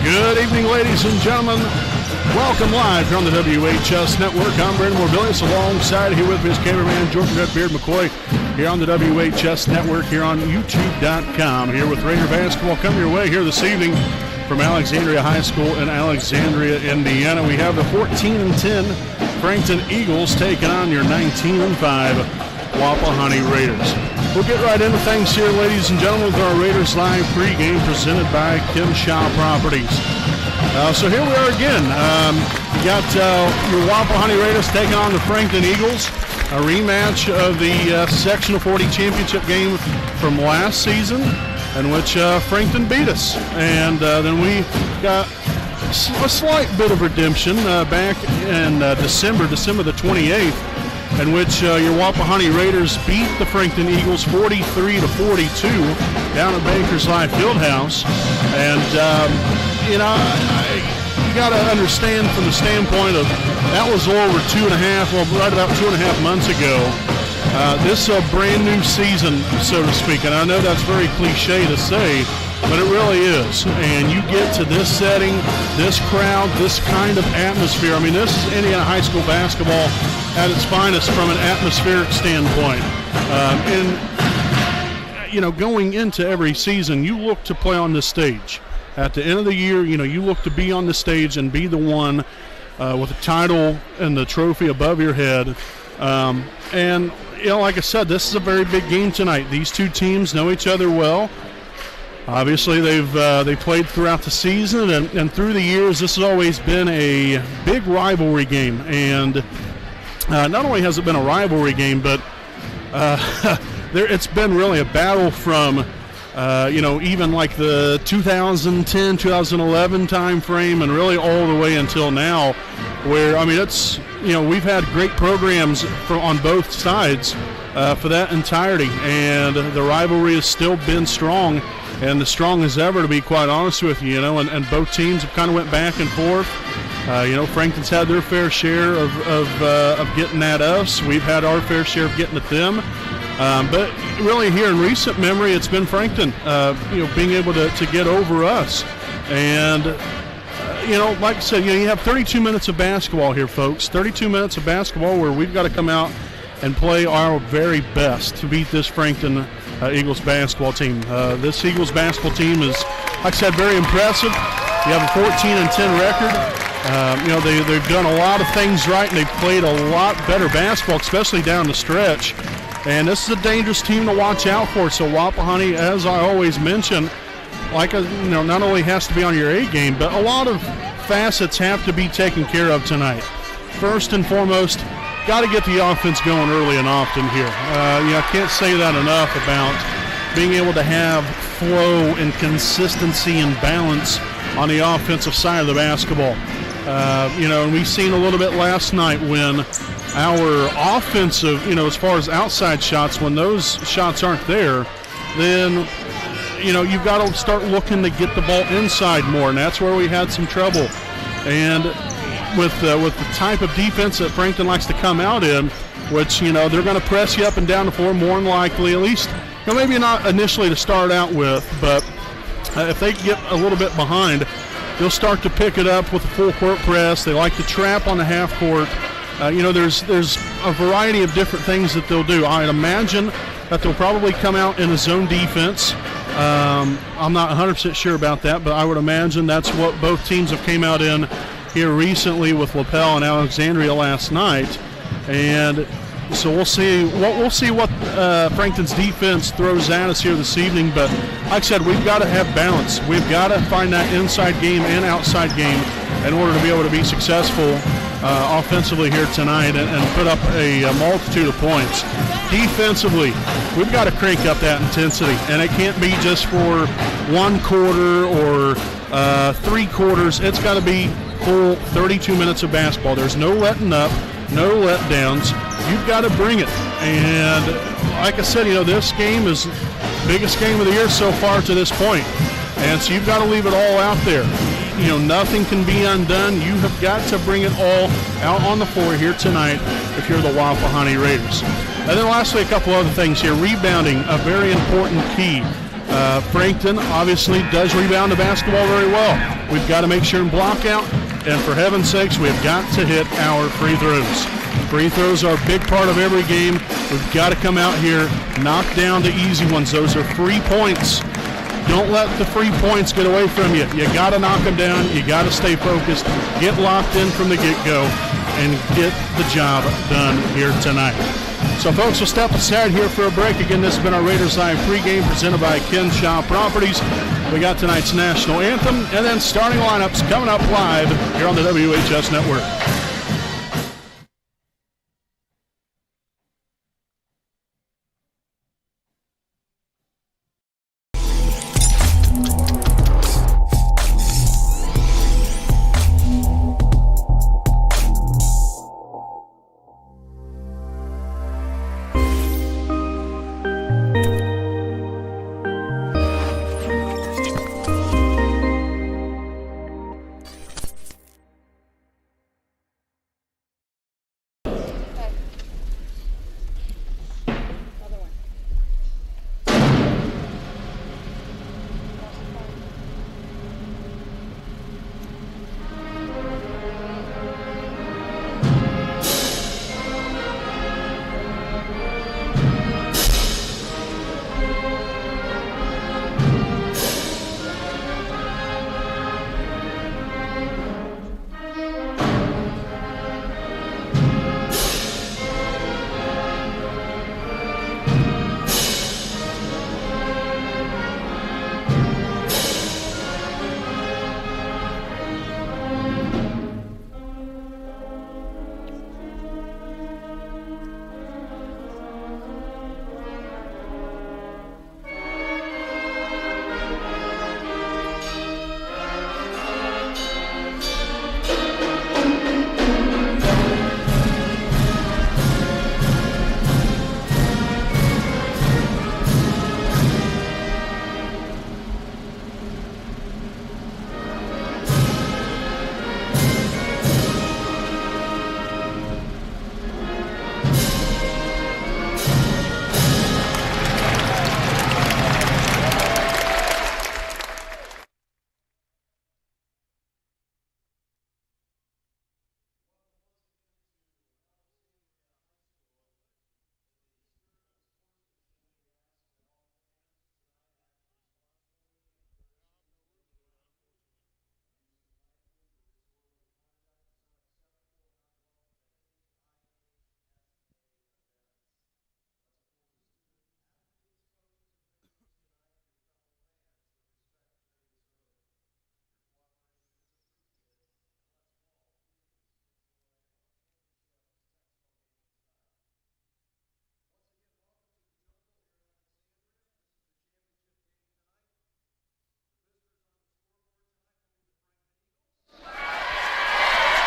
Good evening, ladies and gentlemen. Welcome live here on the WHS Network. I'm Brandon Morbilius. Alongside here with me is cameraman Jordan Redbeard McCoy here on the WHS Network here on YouTube.com. Here with Raider basketball coming your way here this evening from Alexandria High School in Alexandria, Indiana. We have the 14-10 Frankton Eagles taking on your 19-5 Wapahani Raiders. We'll get right into things here, ladies and gentlemen, with our Raiders Live pregame presented by Ihsaa Properties. So here we are again. You got your Wapahani Raiders taking on the Frankton Eagles, a rematch of the Sectional 40 championship game from last season, in which Frankton beat us. And then we got a slight bit of redemption back in December the 28th, in which your Wapahani Raiders beat the Frankton Eagles 43-42 down at Bankers Life Fieldhouse. And, you got to understand from the standpoint of that was right about 2.5 months ago. This is a brand new season, so to speak. And I know that's very cliche to say, but it really is. And you get to this setting, this crowd, this kind of atmosphere. I mean, this is Indiana high school basketball at its finest from an atmospheric standpoint. Going into every season, you look to play on this stage. At the end of the year, you look to be on the stage and be the one with the title and the trophy above your head. And like I said, this is a very big game tonight. These two teams know each other well. Obviously, they played throughout the season, and through the years, this has always been a big rivalry game. And not only has it been a rivalry game, but it's been really a battle from, even like the 2010, 2011 time frame, and really all the way until now, where, it's, we've had great programs on both sides for that entirety, and the rivalry has still been strong, and as strong as ever, to be quite honest with you, and both teams have kind of went back and forth. Frankton's had their fair share of getting at us. We've had our fair share of getting at them. But really here in recent memory, it's been Frankton, being able to get over us. And, like I said, you have 32 minutes of basketball here, folks. 32 minutes of basketball where we've got to come out and play our very best to beat this Frankton Eagles basketball team. This Eagles basketball team is, like I said, very impressive. You have a 14-10 record. They've done a lot of things right, and they've played a lot better basketball, especially down the stretch. And this is a dangerous team to watch out for. So Wapahani, as I always mention, not only has to be on your A game, but a lot of facets have to be taken care of tonight. First and foremost, got to get the offense going early and often here. I can't say that enough about being able to have flow and consistency and balance on the offensive side of the basketball. And we've seen a little bit last night when our offensive, as far as outside shots, when those shots aren't there, then, you've got to start looking to get the ball inside more, and that's where we had some trouble. And with the type of defense that Frankton likes to come out in, which, they're going to press you up and down the floor more than likely, at least, maybe not initially to start out with, but if they get a little bit behind, they'll start to pick it up with a full court press. They like to trap on the half court. There's a variety of different things that they'll do. I'd imagine that they'll probably come out in a zone defense. I'm not 100% sure about that, but I would imagine that's what both teams have came out in here recently with LaPel and Alexandria last night. And so we'll see what Frankton's defense throws at us here this evening. But like I said, we've got to have balance. We've got to find that inside game and outside game in order to be able to be successful offensively here tonight and put up a multitude of points. Defensively, we've got to crank up that intensity, and it can't be just for one quarter or 3 quarters. It's got to be full 32 minutes of basketball. There's no letting up, no letdowns. You've got to bring it. And like I said, this game is the biggest game of the year so far to this point. And so you've got to leave it all out there. Nothing can be undone. You have got to bring it all out on the floor here tonight if you're the Wapahani Raiders. And then lastly, a couple other things here. Rebounding, a very important key Frankton obviously does rebound the basketball very well. We've got to make sure and block out, and for heaven's sakes, we've got to hit our free throws. Free throws are a big part of every game. We've got to come out here, knock down the easy ones. Those are free points. Don't let the free points get away from you. You got to knock them down. You got to stay focused. Get locked in from the get-go and get the job done here tonight. So, folks, we'll step aside here for a break. Again, this has been our Raiders Live pregame presented by Kenshaw Properties. We got tonight's national anthem and then starting lineups coming up live here on the WHS Network.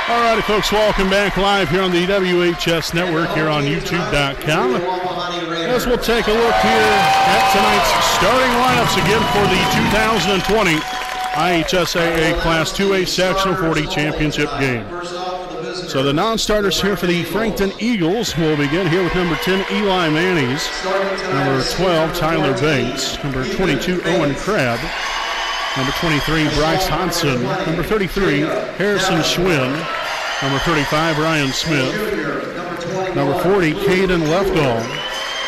All righty, folks, welcome back live here on the WHS Network here on YouTube.com. As we'll take a look here at tonight's starting lineups again for the 2020 IHSAA Class 2A Sectional 40 Championship game. So the non-starters here for the Frankton Eagles will begin here with number 10, Eli Mannies, number 12, Tyler Bates, number 22, Owen Crabb, number 23, Bryce Hodson, number 33, Harrison Schwinn, number 35, Ryan Smith, number 40, Caden Lefgall,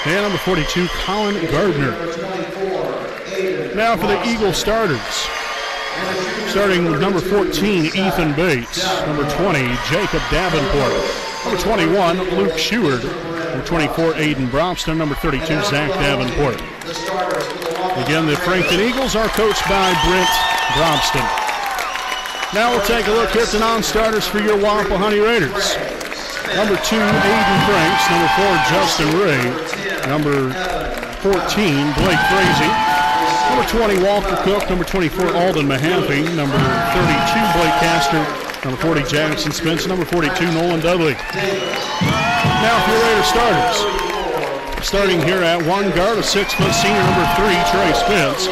and number 42, Colin Gardner. Now for the Eagle starters. Starting with number 14, Ethan Bates, number 20, Jacob Davenport, number 21, Luke Sheward, number 24, Aiden Brobston, number 32, Zach Davenport. Again, the Frankton Eagles are coached by Brent Brobston. Now we'll take a look here at the non-starters for your Wapahani Raiders. Number 2, Aiden Franks, number 4, Justin Ray, number 14, Blake Frazee, number 20, Walker Cook, number 24, Alden Mahaffey, number 32, Blake Castor, number 40, Jackson Spence, number 42, Nolan Dudley. Now for your Raiders starters. Starting here at one guard, a 6-foot senior, number 3, Trey Spence.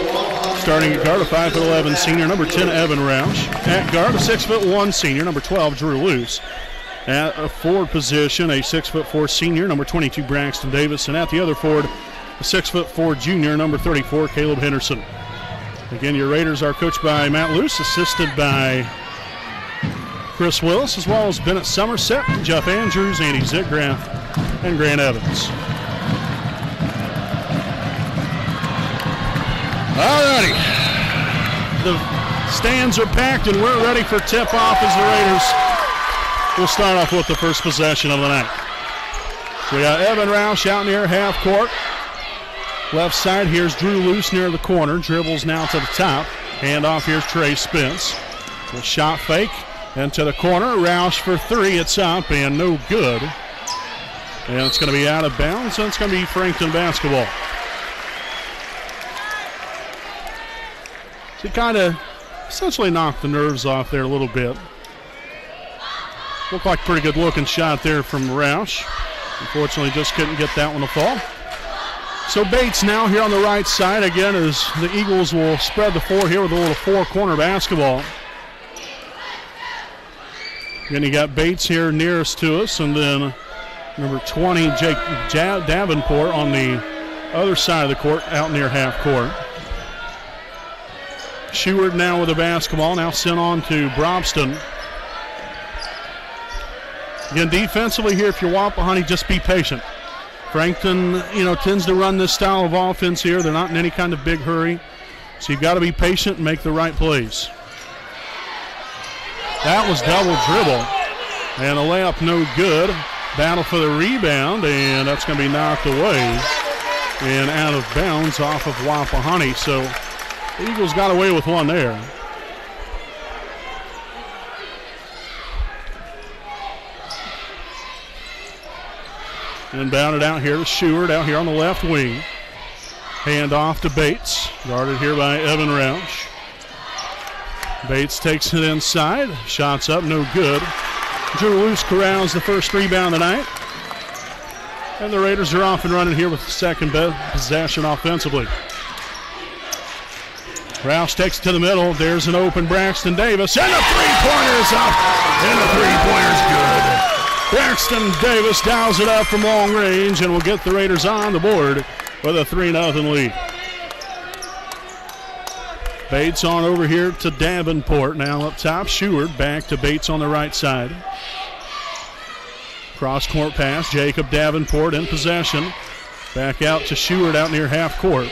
Starting at guard, a 5'11" senior, number 10, Evan Roush. At guard, a 6'1" senior, number 12, Drew Luce. At a forward position, a 6'4" senior, number 22, Braxton Davis. And at the other forward, the 6'4" junior, number 34, Caleb Henderson. Again, your Raiders are coached by Matt Luce, assisted by Chris Willis, as well as Bennett Somerset, Jeff Andrews, Andy Zitgraff, and Grant Evans. All righty. The stands are packed, and we're ready for tip-off as the Raiders will start off with the first possession of the night. We got Evan Roush out near half court. Left side, here's Drew Luce near the corner. Dribbles now to the top. Hand off, here's Trey Spence. The shot fake into the corner. Roush for three. It's up and no good. And it's going to be out of bounds, and it's going to be Frankton basketball. So he kind of essentially knocked the nerves off there a little bit. Looked like a pretty good looking shot there from Roush. Unfortunately, just couldn't get that one to fall. So Bates now here on the right side again as the Eagles will spread the floor here with a little four-corner basketball. Then you got Bates here nearest to us, and then number 20, Jake Davenport on the other side of the court out near half court. Sheward now with the basketball, now sent on to Brobston. Again, defensively here, if you're Wapahani, just be patient. Frankton, tends to run this style of offense here. They're not in any kind of big hurry. So you've got to be patient and make the right plays. That was double dribble. And a layup no good. Battle for the rebound, and that's going to be knocked away and out of bounds off of Wapahani. So the Eagles got away with one there. Inbounded out here to Sheward, out here on the left wing. Hand off to Bates, guarded here by Evan Roush. Bates takes it inside, shots up, no good. Drew Luce corrals the first rebound tonight. And the Raiders are off and running here with the second possession offensively. Roush takes it to the middle. There's an open Braxton Davis, and the three-pointer's up, and the three-pointer's good. Braxton Davis dials it up from long range and will get the Raiders on the board with a 3-0 lead. Bates on over here to Davenport. Now up top, Sheward back to Bates on the right side. Cross-court pass, Jacob Davenport in possession. Back out to Sheward out near half court.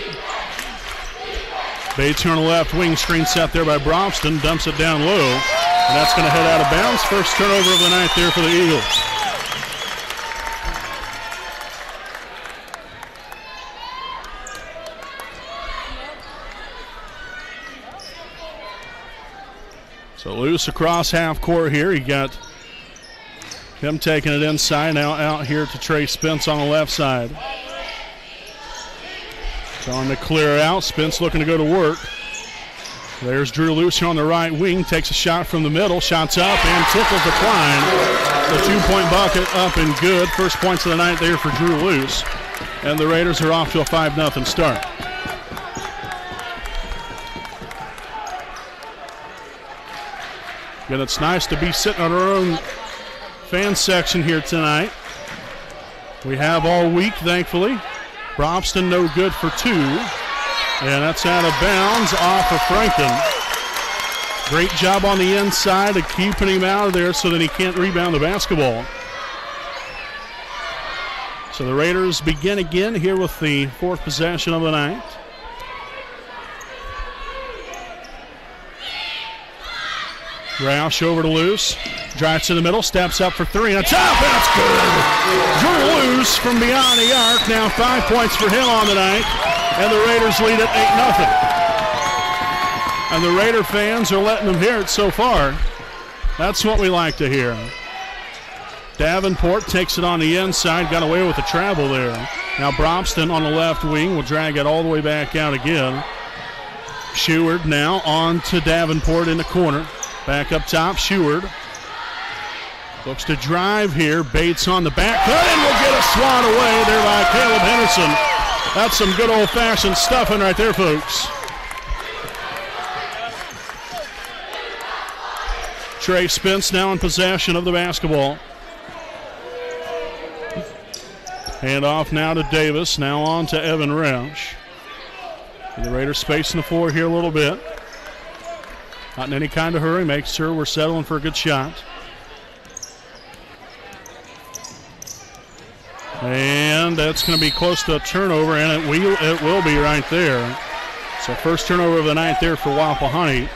Bates here on the left wing, screen set there by Brobston, dumps it down low. And that's going to head out of bounds. First turnover of the night there for the Eagles. So Luce across half court here. You got him taking it inside. Now out here to Trey Spence on the left side. Trying to clear out. Spence looking to go to work. There's Drew Luce here on the right wing. Takes a shot from the middle. Shots up and tickles the Klein. The two-point bucket up and good. First points of the night there for Drew Luce. And the Raiders are off to a 5-0 start. Again, it's nice to be sitting on our own fan section here tonight. We have all week, thankfully. Brobston no good for two. And that's out of bounds off of Frankton. Great job on the inside of keeping him out of there so that he can't rebound the basketball. So the Raiders begin again here with the fourth possession of the night. Roush over to Luce. Drives to the middle, steps up for three, and it's up, and it's good. Drew Luce from beyond the arc. Now 5 points for him on the night, and the Raiders lead at 8-0. And the Raider fans are letting them hear it so far. That's what we like to hear. Davenport takes it on the inside, got away with the travel there. Now Brobston on the left wing will drag it all the way back out again. Sheward now on to Davenport in the corner. Back up top, Sheward. Looks to drive here. Bates on the back cut and will get a swat away there by Caleb Henderson. That's some good old-fashioned stuffing right there, folks. Trey Spence now in possession of the basketball. Hand off now to Davis. Now on to Evan Roush. And the Raiders spacing the floor here a little bit. Not in any kind of hurry. Make sure we're settling for a good shot. And that's going to be close to a turnover, and it will be right there. So first turnover of the night there for Wapahani.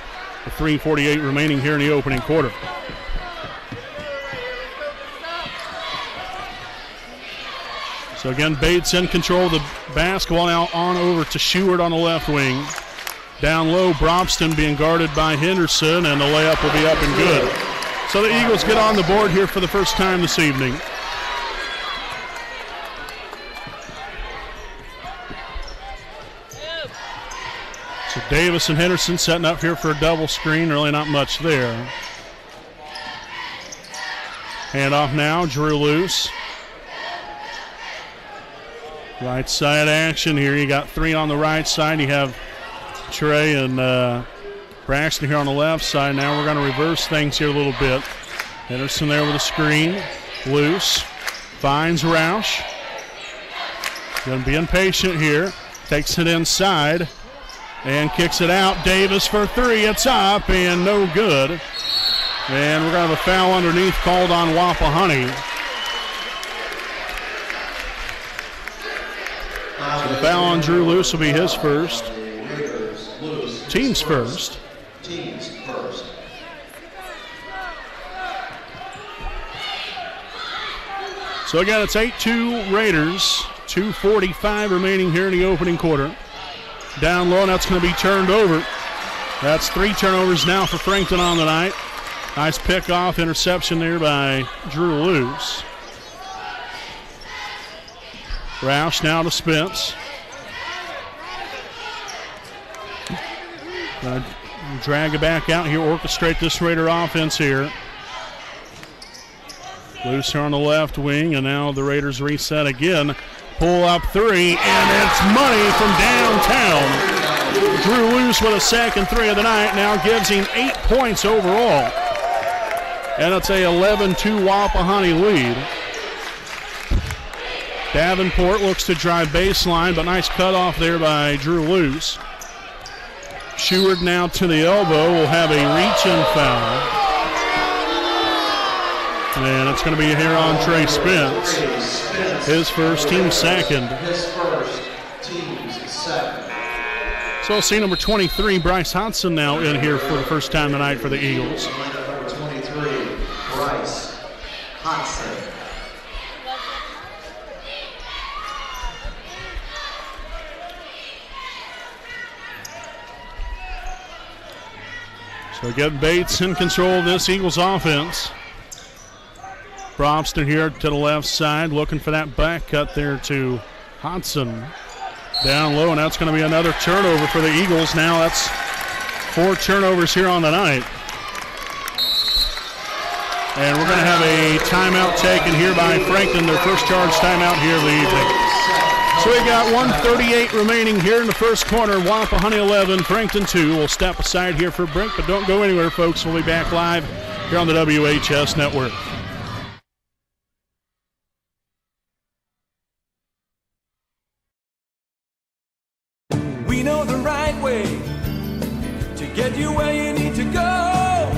With 3:48 remaining here in the opening quarter. So again, Bates in control of the basketball. Now on over to Sheward on the left wing. Down low, Brobston being guarded by Henderson, and the layup will be up and good. So the Eagles get on the board here for the first time this evening. So Davis and Henderson setting up here for a double screen. Really not much there. Hand off now, Drew Luce. Right side action here. You got three on the right side. You have Trey and Braxton here on the left side. Now we're going to reverse things here a little bit. Henderson there with a screen. Luce finds Roush. Going to be impatient here. Takes it inside and kicks it out. Davis for three. It's up and no good. And we're going to have a foul underneath called on Wapahani. So the foul on Drew Luce will be his first. Team's first. So again, it's 8-2 Raiders. 2:45 remaining here in the opening quarter. Down low, and that's going to be turned over. That's three turnovers now for Frankton on the night. Nice pick-off interception there by Drew Luce. Roush now to Spence. Drag it back out here, orchestrate this Raider offense here. Luce here on the left wing, and now the Raiders reset again. Pull up three, and it's money from downtown. Drew Luce with a second three of the night, now gives him 8 points overall. And it's a 11-2 Wapahani lead. Davenport looks to drive baseline, but nice cutoff there by Drew Luce. Sheward now to the elbow will have a reach-in foul. And it's going to be here on Trey Spence. His first, team's second. So see number 23, Bryce Hodson, now in here for the first time tonight for the Eagles. Number 23, Bryce Hodson. So again, Bates in control of this Eagles offense. Brobston here to the left side, looking for that back cut there to Hodson. Down low, and that's going to be another turnover for the Eagles. Now that's 4 turnovers here on the night. And we're going to have a timeout taken here by Frankton, their first charge timeout here of the evening. So we got 1:38 remaining here in the first quarter. Wapahani 11, Frankton 2. We'll step aside here for a break, but don't go anywhere, folks. We'll be back live here on the WHS Network. We know the right way to get you where you need to go.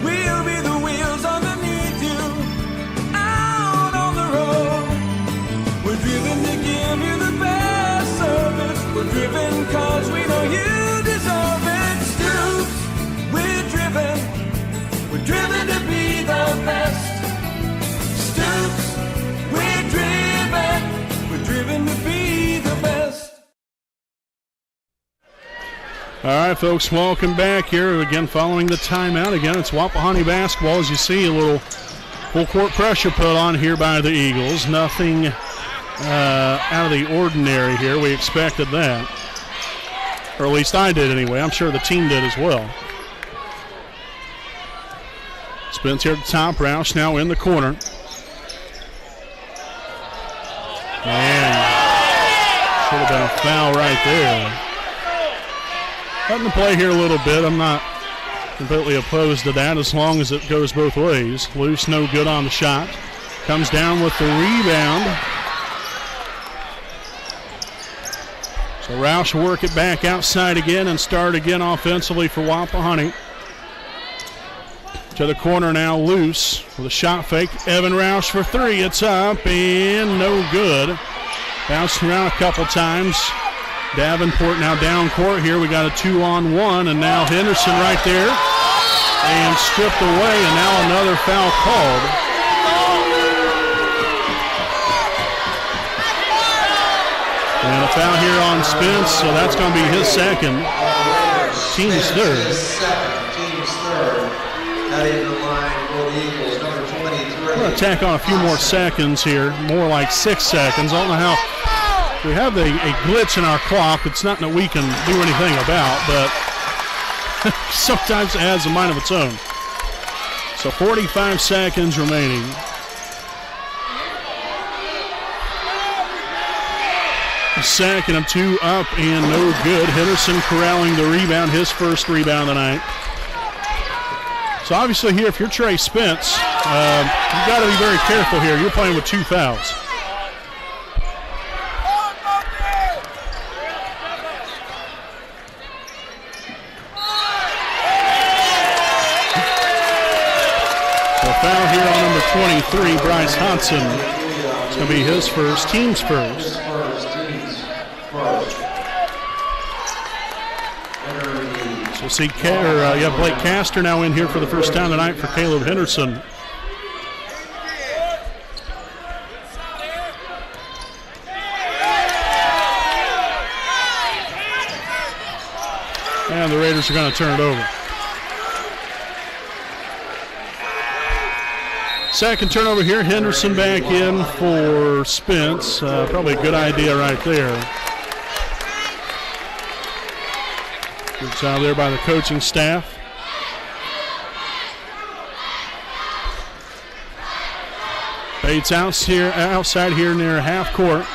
We'll be the wheels underneath you, out on the road. We're driven to give you the best service. We're driven cause we know you deserve it. Stoops, we're driven to be the best. Stoops, we're driven to be the best. All right, folks, welcome back here. Again, following the timeout. Again, it's Wapahani basketball. As you see, a little full-court pressure put on here by the Eagles. Nothing out of the ordinary here. We expected that. Or at least I did anyway. I'm sure the team did as well. Spence here at the top. Roush now in the corner. Man, should have been a foul right there. Letting the play here a little bit. I'm not completely opposed to that as long as it goes both ways. Luce no good on the shot. Comes down with the rebound. So Roush will work it back outside again and start again offensively for Wapahani. To the corner now, loose with a shot fake. Evan Roush for three. It's up and no good. Bounced around a couple times. Davenport now down court here. We got a 2-on-1, and now Henderson right there. And stripped away, and now another foul called. And a foul here on Spence, so that's going to be his second. Team's third. Team's third. Heading to the line for the Eagles, number 23. We're going to tack on a few more seconds here, more like 6 seconds. I don't know how. We have a glitch in our clock. It's nothing that we can do anything about, but sometimes it has a mind of its own. So 45 seconds remaining. Second of two up and no good. Henderson corralling the rebound, his first rebound tonight. So obviously here, if you're Trey Spence, you've got to be very careful here. You're playing with 2 fouls. Foul here on number 23, Bryce Hodson. It's going to be his first, team's first. So we'll see Blake Castor now in here for the first time tonight for Caleb Henderson. And the Raiders are going to turn it over. Second turnover here. Henderson back in for Spence. Probably a good idea right there. Good job there by the coaching staff. Bates outside here near half court.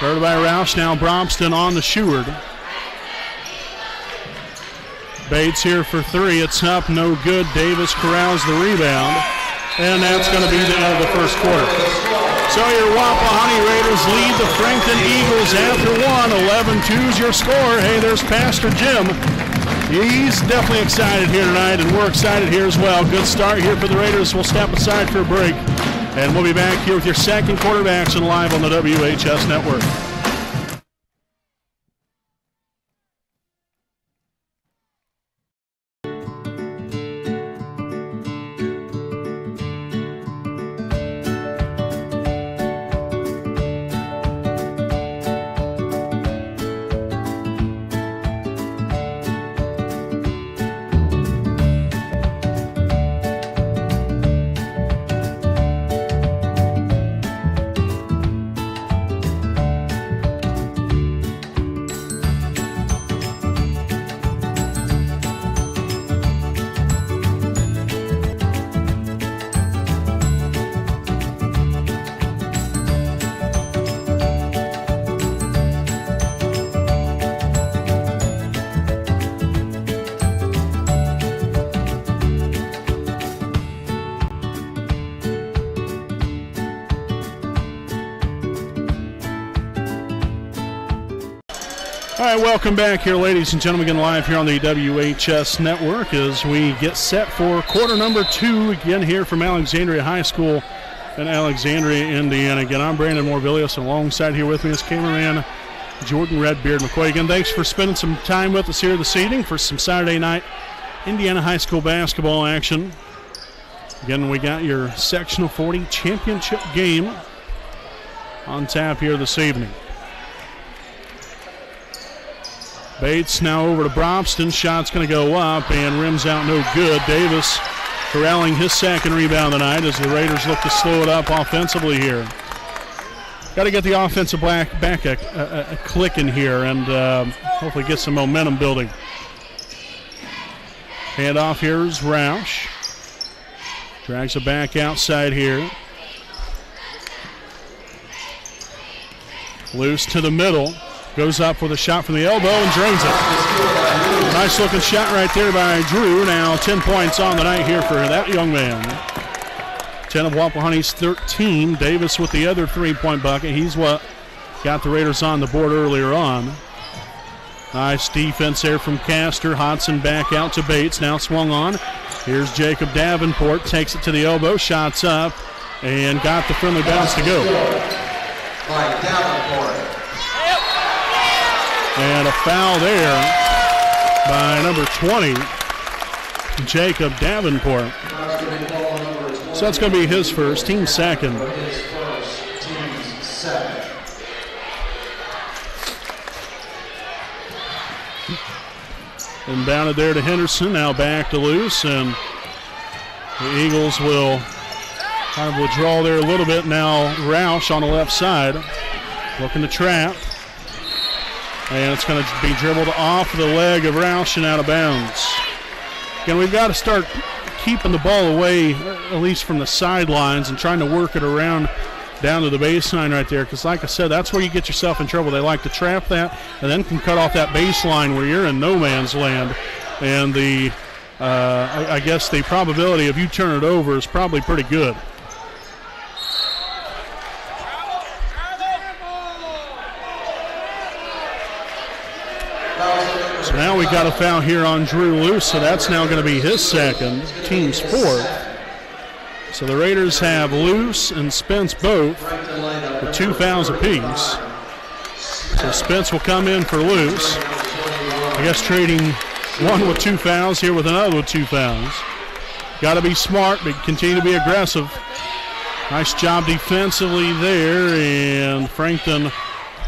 Guarded by Roush. Now Bromston on the Sheward. Bates here for three. It's up, no good. Davis corrals the rebound. And that's going to be the end of the first quarter. So your Wapahani Raiders lead the Frankton Eagles after one. 11-2 is your score. Hey, there's Pastor Jim. He's definitely excited here tonight, and we're excited here as well. Good start here for the Raiders. We'll step aside for a break, and we'll be back here with your second quarter of action live on the WHS Network. All right, welcome back here, ladies and gentlemen, again live here on the WHS Network as we get set for quarter number 2 again here from Alexandria High School in Alexandria, Indiana. Again, I'm Brandon Morvillius, and alongside here with me is cameraman Jordan Redbeard McCoy. Again, thanks for spending some time with us here this evening for some Saturday night Indiana High School basketball action. Again, we got your Sectional 40 championship game on tap here this evening. Bates now over to Bromston. Shot's going to go up and rims out no good. Davis corralling his second rebound tonight as the Raiders look to slow it up offensively here. Got to get the offensive back a click in here and hopefully get some momentum building. Handoff here is Roush. Drags it back outside here. Loose to the middle. Goes up with a shot from the elbow and drains it. Nice looking shot right there by Drew. Now 10 points on the night here for that young man. 10 of Wapahani's 13. Davis with the other 3-point bucket. He's what got the Raiders on the board earlier on. Nice defense there from Castor. Hodson back out to Bates. Now swung on. Here's Jacob Davenport. Takes it to the elbow. Shots up. And got the friendly bounce to go. By Davenport. And a foul there by number 20, Jacob Davenport. So that's going to be his first, team second. Inbounded there to Henderson, now back to Luce, and the Eagles will kind of withdraw there a little bit. Now Roush on the left side, looking to trap. And it's going to be dribbled off the leg of Roush and out of bounds. Again, we've got to start keeping the ball away, at least from the sidelines, and trying to work it around down to the baseline right there, because like I said, that's where you get yourself in trouble. They like to trap that and then can cut off that baseline where you're in no man's land, and the I guess the probability of you turn it over is probably pretty good. So now we got a foul here on Drew Luce, so that's now going to be his second, team's fourth. So the Raiders have Luce and Spence both with 2 fouls apiece. So Spence will come in for Luce. I guess trading one with 2 fouls here with another with 2 fouls. Got to be smart, but continue to be aggressive. Nice job defensively there, and Frankton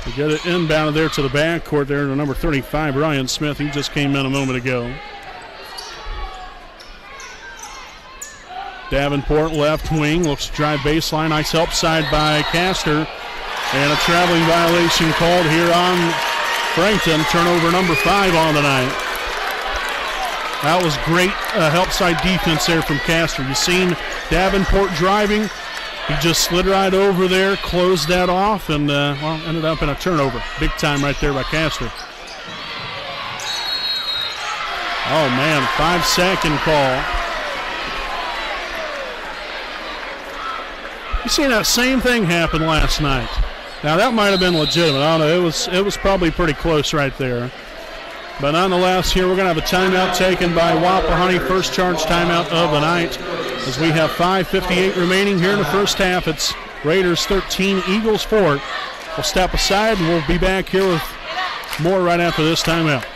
to get it inbounded there to the backcourt there to number 35, Ryan Smith. He just came in a moment ago. Davenport left wing, looks to drive baseline. Nice help side by Castor. And a traveling violation called here on Frankton. Turnover number 5 on the night. That was great help side defense there from Castor. You seen Davenport driving. He just slid right over there, closed that off, and ended up in a turnover. Big time right there by Castor. Oh man, 5-second call. You seen that same thing happen last night. Now that might have been legitimate. I don't know. It was probably pretty close right there. But nonetheless, here we're going to have a timeout taken by Wapahani. First charge timeout of the night. As we have 5:58 remaining here in the first half. It's Raiders 13, Eagles 4. We'll step aside and we'll be back here with more right after this timeout.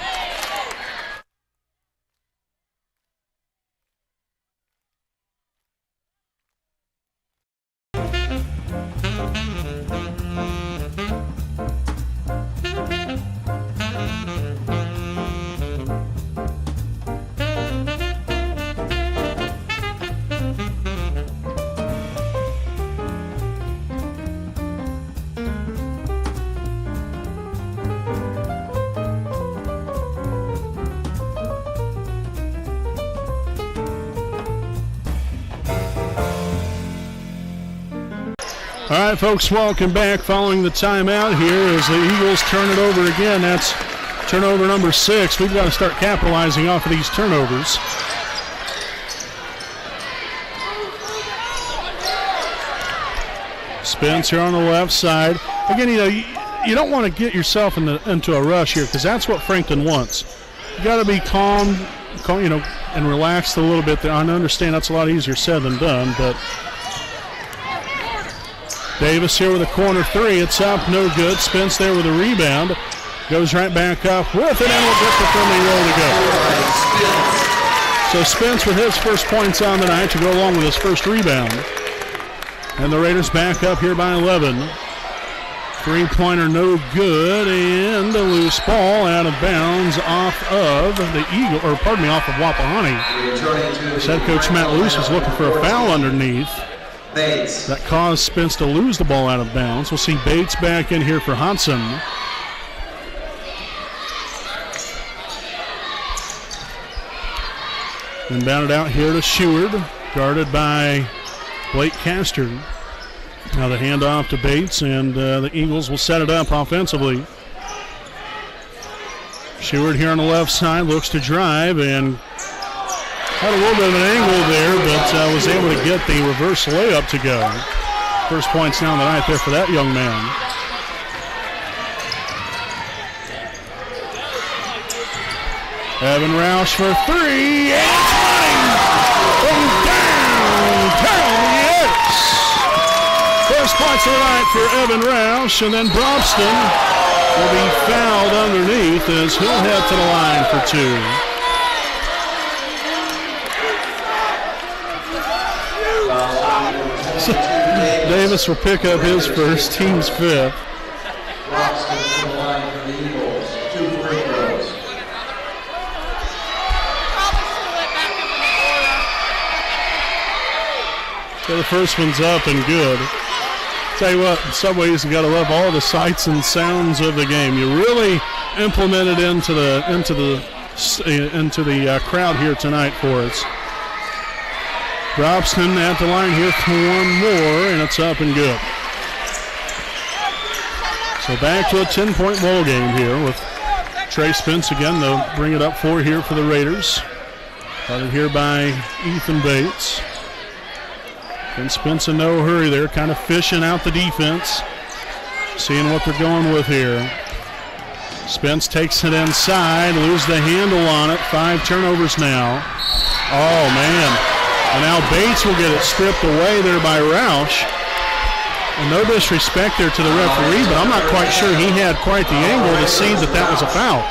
All right, folks, welcome back. Following the timeout here as the Eagles turn it over again. That's turnover number 6. We've got to start capitalizing off of these turnovers. Spence here on the left side. Again, you don't want to get yourself into a rush here, because that's what Frankton wants. You got to be calm, and relaxed a little bit there. I understand that's a lot easier said than done, but Davis here with a corner 3. It's up, no good. Spence there with a rebound. Goes right back up with it, and will get the friendly roll to go. So Spence with his first points on the night to go along with his first rebound. And the Raiders back up here by 11. Three-pointer no good, and a loose ball out of bounds off of off of Wapahani. As head coach Matt Luce was looking for a foul underneath. Bates. That caused Spence to lose the ball out of bounds. We'll see Bates back in here for Hodson. Inbounded out here to Sheward, guarded by Blake Castor. Now the handoff to Bates, and the Eagles will set it up offensively. Sheward here on the left side looks to drive and had a little bit of an angle there, but was able to get the reverse layup to go. First points down the night there for that young man. Evan Roush for three, and it's running from downtown, yes! First points of the night for Evan Roush, and then Brobston will be fouled underneath as he'll head to the line for two. So Davis will pick up his first, team's fifth. Brobston to the line for the Eagles. 2 free throws. So the first one's up and good. Tell you what, in some ways you got to love all the sights and sounds of the game. You really implement it into the crowd here tonight for us. Brobston at the line here for one more, and it's up and good. So back to a 10-point ball game here with Trey Spence again. They'll bring it up for here for the Raiders. Started here by Ethan Bates. And Spence in no hurry there, kind of fishing out the defense, seeing what they're going with here. Spence takes it inside, loses the handle on it. 5 turnovers now. Oh, man. And now Bates will get it stripped away there by Roush. And no disrespect there to the referee, but I'm not quite sure he had quite the angle to see that that was a foul.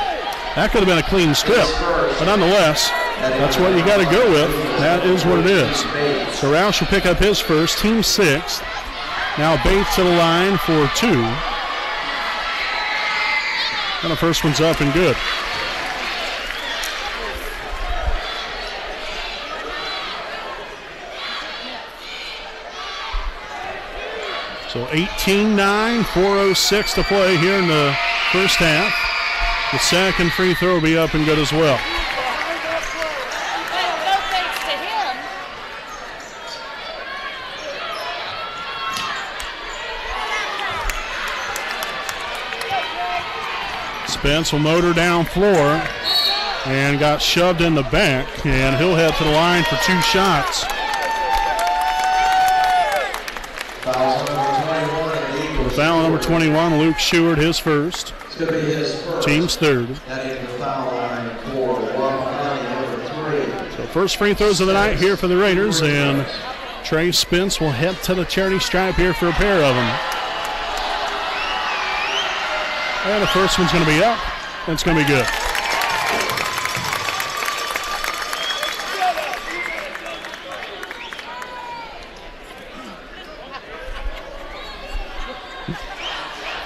That could have been a clean strip. But nonetheless, that's what you got to go with. That is what it is. So Roush will pick up his first, team 6th. Now Bates to the line for 2. And the first one's up and good. So 18-9, 4:06 to play here in the first half. The second free throw will be up and good as well. Spence will motor down floor and got shoved in the back, and he'll head to the line for 2 shots. Foul number 21, Luke Sheward, his first. Team's third. So first free throws of the night here for the Raiders, and Trey Spence will head to the charity stripe here for a pair of them. And the first one's going to be up, and it's going to be good.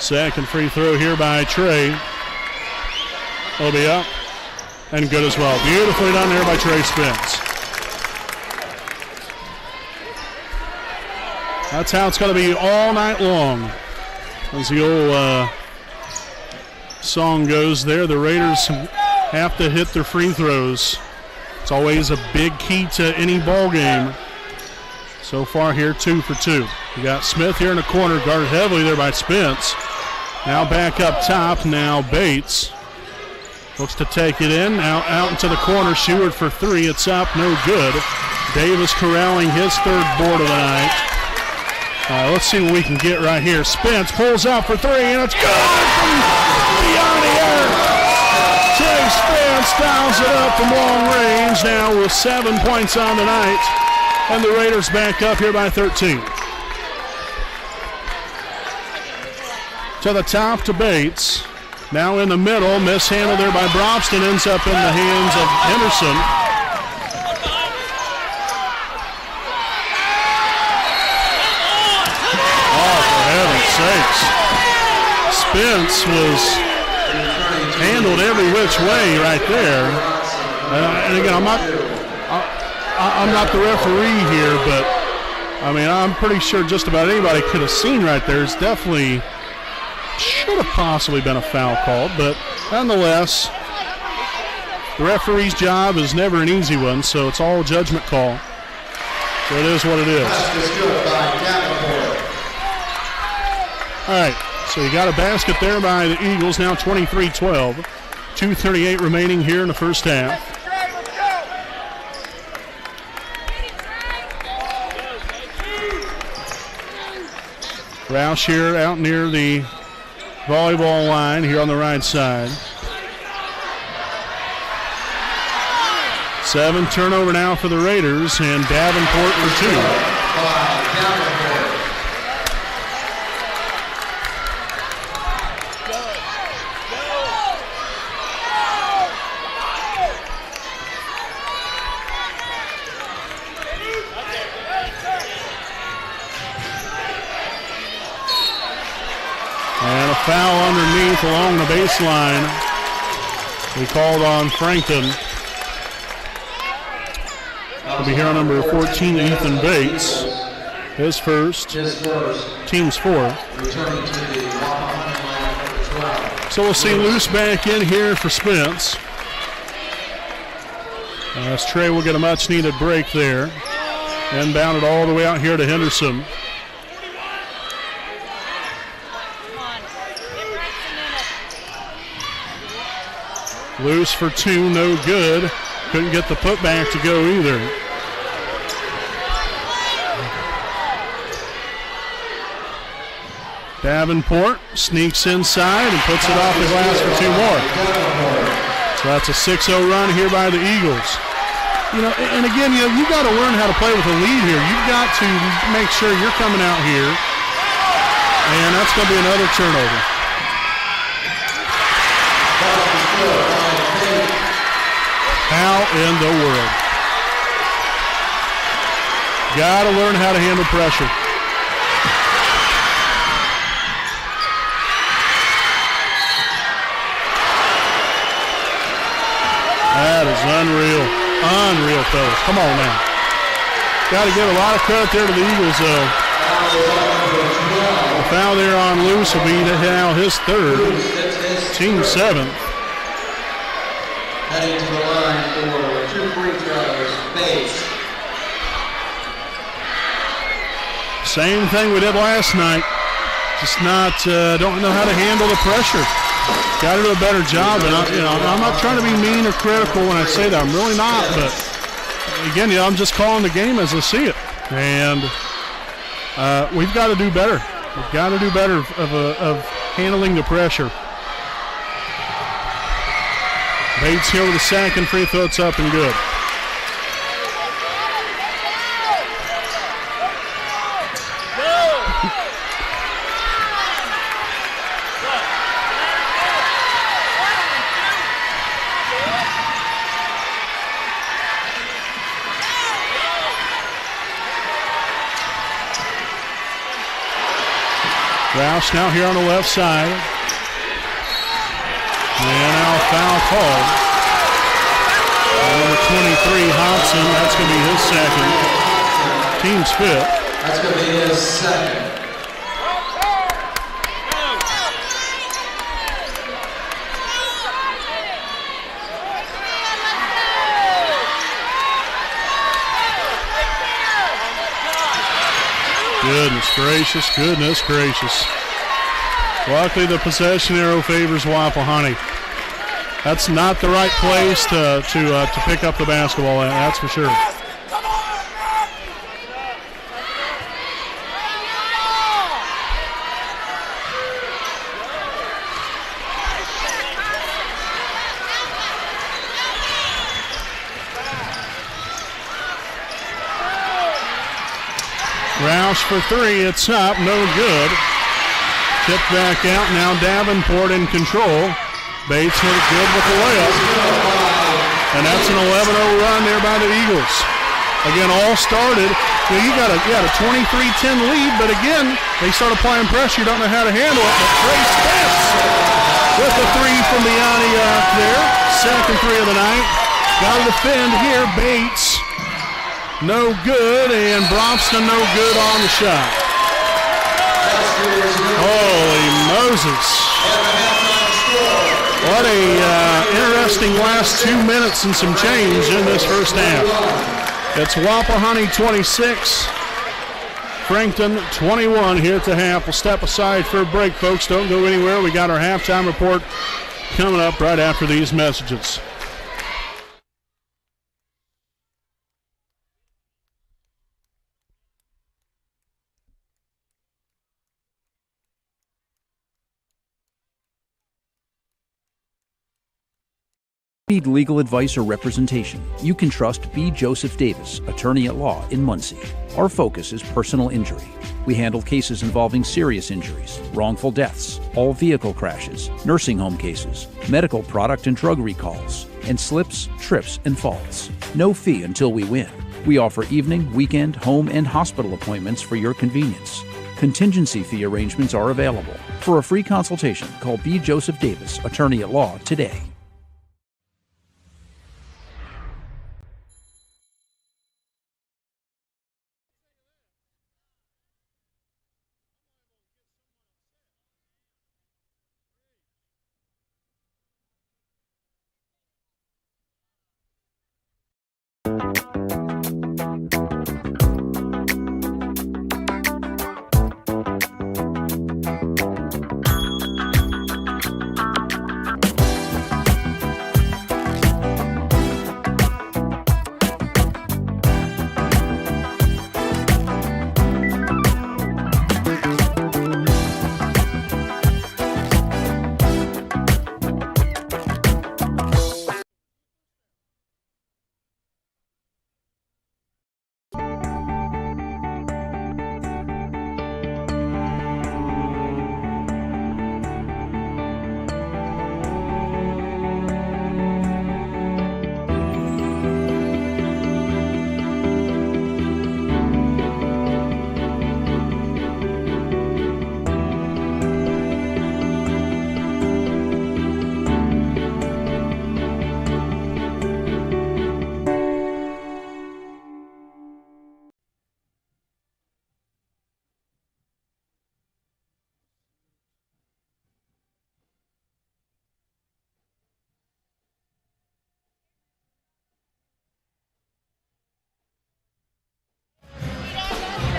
Second free throw here by Trey. Will be up and good as well. Beautifully done there by Trey Spence. That's how it's going to be all night long. As the old song goes there, the Raiders have to hit their free throws. It's always a big key to any ball game. So far here, 2 for 2. You got Smith here in the corner, guarded heavily there by Spence. Now back up top, now Bates. Looks to take it in, now out into the corner, Sheward for 3, it's up, no good. Davis corralling his third board of the night. Let's see what we can get right here. Spence pulls out for 3, and it's good from beyond the arc. Trey Spence dials it up from long range now with 7 points on the night. And the Raiders back up here by 13. To the top to Bates. Now in the middle, mishandled there by Brobston, ends up in the hands of Henderson. Oh, for heaven's sakes. Spence was handled every which way right there. And again, I'm not the referee here, but I mean, I'm pretty sure just about anybody could have seen right there. It's definitely should have possibly been a foul called, but nonetheless, the referee's job is never an easy one, so it's all a judgment call. So it is what it is. All right, so you got a basket there by the Eagles, now 23-12. 2:38 remaining here in the first half. Roush here out near the volleyball line here on the right side. 7 turnover now for the Raiders, and Davenport for 2. And a foul underneath along the baseline. We called on Frankton. It'll be here on number 14, Ethan Bates. His first. Team's fourth. So we'll see Luce back in here for Spence. As Trey will get a much needed break there. Inbounded all the way out here to Henderson. Luce for 2, no good. Couldn't get the putback to go either. Davenport sneaks inside and puts it off the glass for 2 more. So that's a 6-0 run here by the Eagles. You know, and again, you got to learn how to play with a lead here. You've got to make sure you're coming out here, and that's going to be another turnover. How in the world? Got to learn how to handle pressure. That is unreal. Unreal, fellas. Come on now. Got to give a lot of credit there to the Eagles, though. The foul there on Luce will be now his third. Team 7th. Heading to the line for 2 free throws, Bates. Same thing we did last night. Just don't know how to handle the pressure. Got to do a better job. And I'm not trying to be mean or critical when I say that. I'm really not. But again, I'm just calling the game as I see it. And we've got to do better. We've got to do better of handling the pressure. Bates here with a second free throw. It's up and good. Rouse now here on the left side. And now a foul called. Number 23, Hobson, that's going to be his second. Team's fifth. That's going to be his second. Goodness gracious, goodness gracious. Luckily the possession arrow favors Wapahani. That's not the right place to pick up the basketball at, that's for sure. Roush for 3, it's up, no good. Tipped back out, now Davenport in control. Bates hit it good with the layup. And that's an 11-0 run there by the Eagles. Again, all started, you got a 23-10 lead, but again, they start applying pressure, you don't know how to handle it, but Trey Spence with the 3 from the Antioch there. Second 3 of the night. Got to defend here, Bates. No good, and Bromston no good on the shot. Holy Moses. What a interesting last 2 minutes and some change in this first half. It's Wapahani 26, Frankton 21 here at the half. We'll step aside for a break, folks. Don't go anywhere. We got our halftime report coming up right after these messages. Need legal advice or representation, you can trust B. Joseph Davis, attorney at law in Muncie. Our focus is personal injury. We handle cases involving serious injuries, wrongful deaths, all vehicle crashes, nursing home cases, medical product and drug recalls, and slips, trips, and falls. No fee until we win. We offer evening, weekend, home, and hospital appointments for your convenience. Contingency fee arrangements are available. For a free consultation, call B. Joseph Davis, attorney at law, today.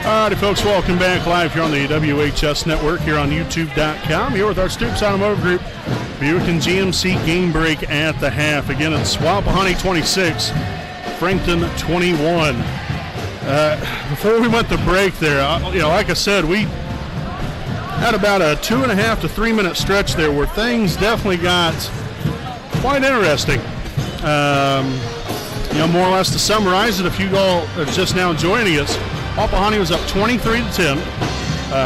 All righty, folks, welcome back live here on the WHS Network here on YouTube.com. Here with our Stoops Automotive Group, Buick and GMC game break at the half. Again, it's Wapahani 26, Frankton 21. Before we went to break there, like I said, we had about a 2.5 to 3 minute stretch there where things definitely got quite interesting. More or less to summarize it, if you all are just now joining us, Wapahani was up 23-10,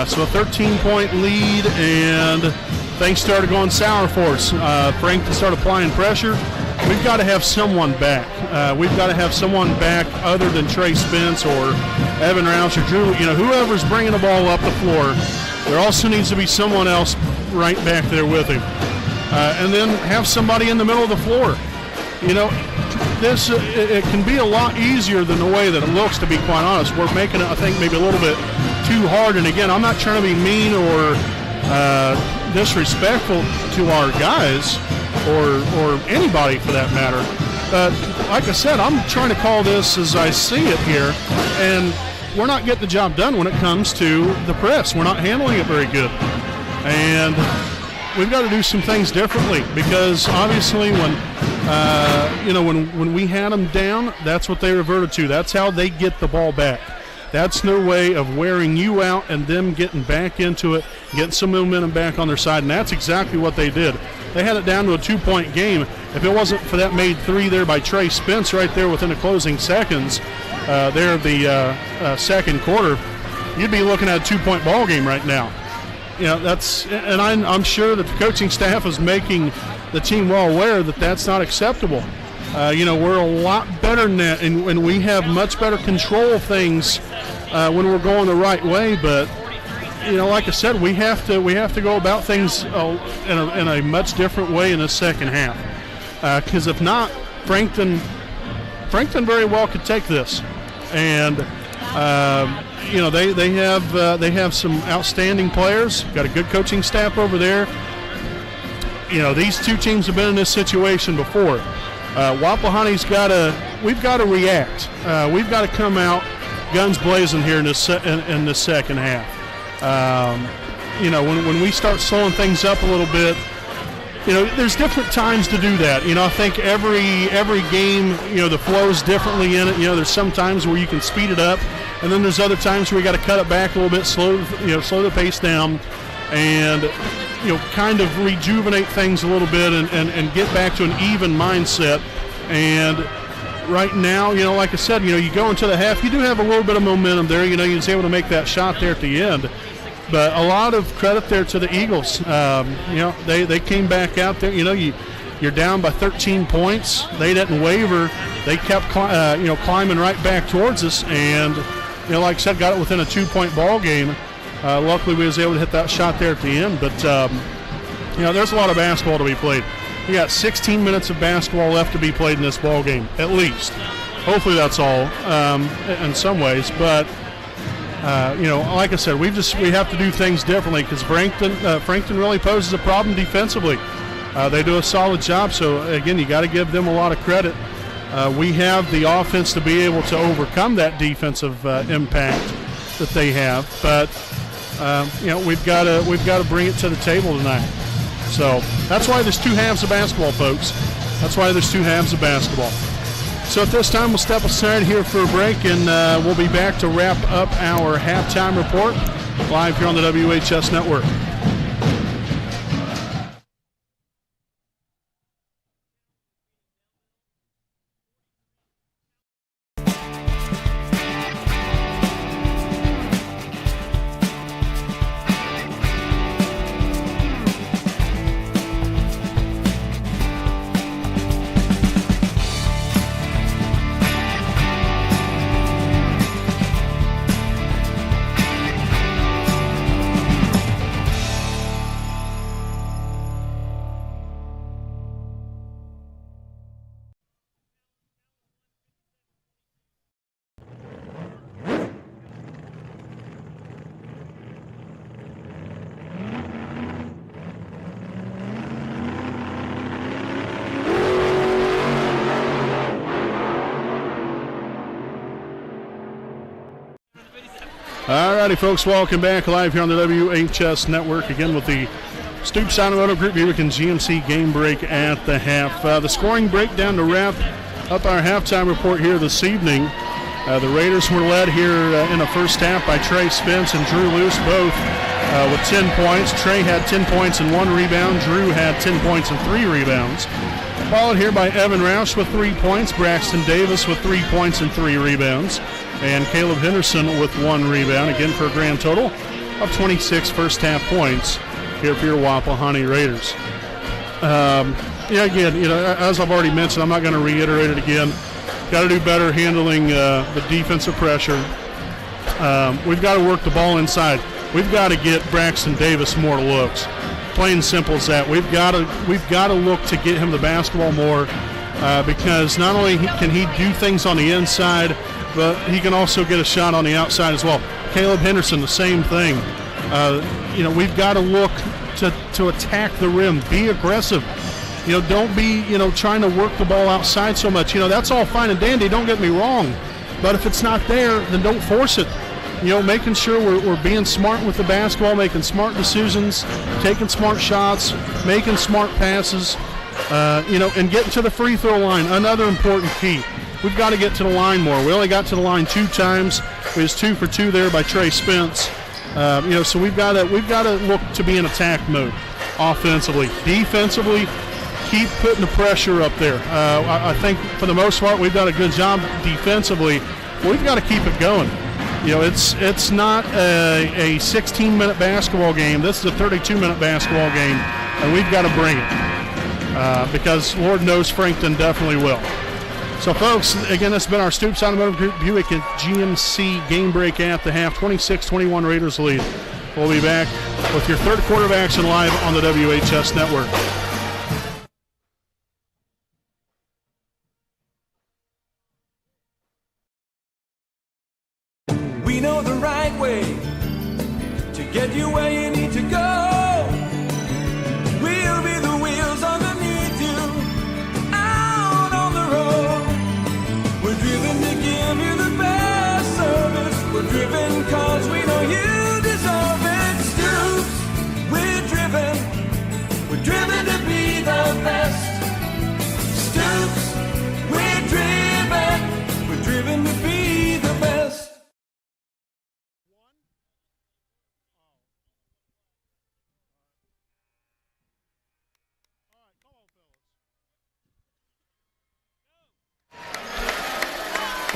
so a 13-point lead, and things started going sour for us. Frankton started applying pressure. We've got to have someone back. We've got to have someone back other than Trey Spence or Evan Rouse or Drew. Whoever's bringing the ball up the floor, there also needs to be someone else right back there with him. And then have somebody in the middle of the floor. It can be a lot easier than the way that it looks, to be quite honest. We're making it, I think, maybe a little bit too hard. And again, I'm not trying to be mean or disrespectful to our guys or anybody for that matter. But like I said, I'm trying to call this as I see it here, and we're not getting the job done when it comes to the press. We're not handling it very good. And we've got to do some things differently, because obviously when we had them down, that's what they reverted to. That's how they get the ball back. That's their way of wearing you out and them getting back into it, getting some momentum back on their side, and that's exactly what they did. They had it down to a 2-point game. If it wasn't for that made three there by Trey Spence right there within the closing seconds there of the second quarter, you'd be looking at a 2-point ball game right now. I'm sure that the coaching staff is making the team well aware that that's not acceptable. We're a lot better than that, and we have much better control of things when we're going the right way. But like I said, we have to go about things in a much different way in the second half. Because if not, Frankton very well could take this, and they have some outstanding players. Got a good coaching staff over there. These two teams have been in this situation before. We've got to react. We've got to come out guns blazing here in the second half. When we start slowing things up a little bit, there's different times to do that. I think every game, the flow's differently in it. There's some times where you can speed it up, and then there's other times where we got to cut it back a little bit, slow the pace down, and kind of rejuvenate things a little bit and get back to an even mindset. And right now, like I said, you go into the half, you do have a little bit of momentum there. You was able to make that shot there at the end. But a lot of credit there to the Eagles. They came back out there. You're down by 13 points. They didn't waver. They kept climbing right back towards us. And, like I said, got it within a 2-point ball game. Luckily, we was able to hit that shot there at the end. But, there's a lot of basketball to be played. You got 16 minutes of basketball left to be played in this ball game, at least. Hopefully that's all in some ways. But, like I said, we have to do things differently because Frankton really poses a problem defensively. They do a solid job. So, again, you got to give them a lot of credit. We have the offense to be able to overcome that defensive impact that they have. But, we've got to bring it to the table tonight. So that's why there's 2 halves of basketball, folks. That's why there's 2 halves of basketball. So at this time, we'll step aside here for a break, and we'll be back to wrap up our halftime report live here on the WHS Network. Alrighty, folks, welcome back live here on the WHS Network, again with the Stoops Automotive Group Buick and GMC game break at the half. The scoring breakdown to wrap up our halftime report here this evening. The Raiders were led here in the first half by Trey Spence and Drew Luce, both with 10 points. Trey had 10 points and 1 rebound. Drew had 10 points and 3 rebounds. Followed here by Evan Roush with 3 points, Braxton Davis with 3 points and 3 rebounds, and Caleb Henderson with 1 rebound, again for a grand total of 26 first half points here for your Wapahani Raiders. Again, as I've already mentioned, I'm not going to reiterate it again. Got to do better handling the defensive pressure. We've got to work the ball inside. We've got to get Braxton Davis more looks. Plain and simple as that. We've got to look to get him the basketball more because not only can he do things on the inside, but he can also get a shot on the outside as well. Caleb Henderson, the same thing. We've got to look to attack the rim, be aggressive. Don't be, trying to work the ball outside so much. That's all fine and dandy, don't get me wrong. But if it's not there, then don't force it. Making sure we're being smart with the basketball, making smart decisions, taking smart shots, making smart passes, and getting to the free throw line, another important key. We've got to get to the line more. We only got to the line 2 times. It was 2 for 2 there by Trey Spence. So we've got to look to be in attack mode offensively. Defensively, keep putting the pressure up there. I think for the most part we've done a good job defensively. We've got to keep it going. It's not a 16-minute basketball game. This is a 32-minute basketball game, and we've got to bring it because Lord knows Frankton definitely will. So, folks, again, this has been our Stoops Automotive Group Buick and GMC game break at the half. 26-21 Raiders lead. We'll be back with your third quarter of action live on the WHS Network. We know the right way to get you where you need to go. We'll be the wheels underneath you out on the road. We're driven to give you the best service. We're driven cause we know you deserve it. Stoops, we're driven to be the best. Stoops, we're driven to be the best.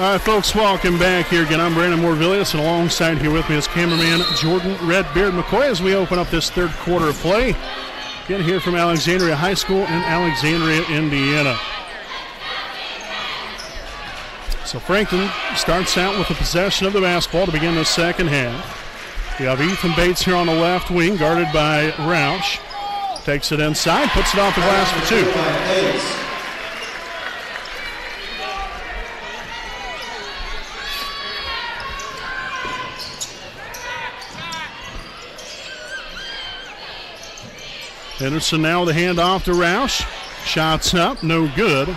All right, folks, welcome back here again. I'm Brandon Morvillius, and alongside here with me is cameraman Jordan Redbeard McCoy as we open up this third quarter of play. Again, here from Alexandria High School in Alexandria, Indiana. So Frankton starts out with the possession of the basketball to begin the second half. We have Ethan Bates here on the left wing, guarded by Roush. Takes it inside, puts it off the glass for two. Henderson now with a handoff to Roush. Shots up, no good.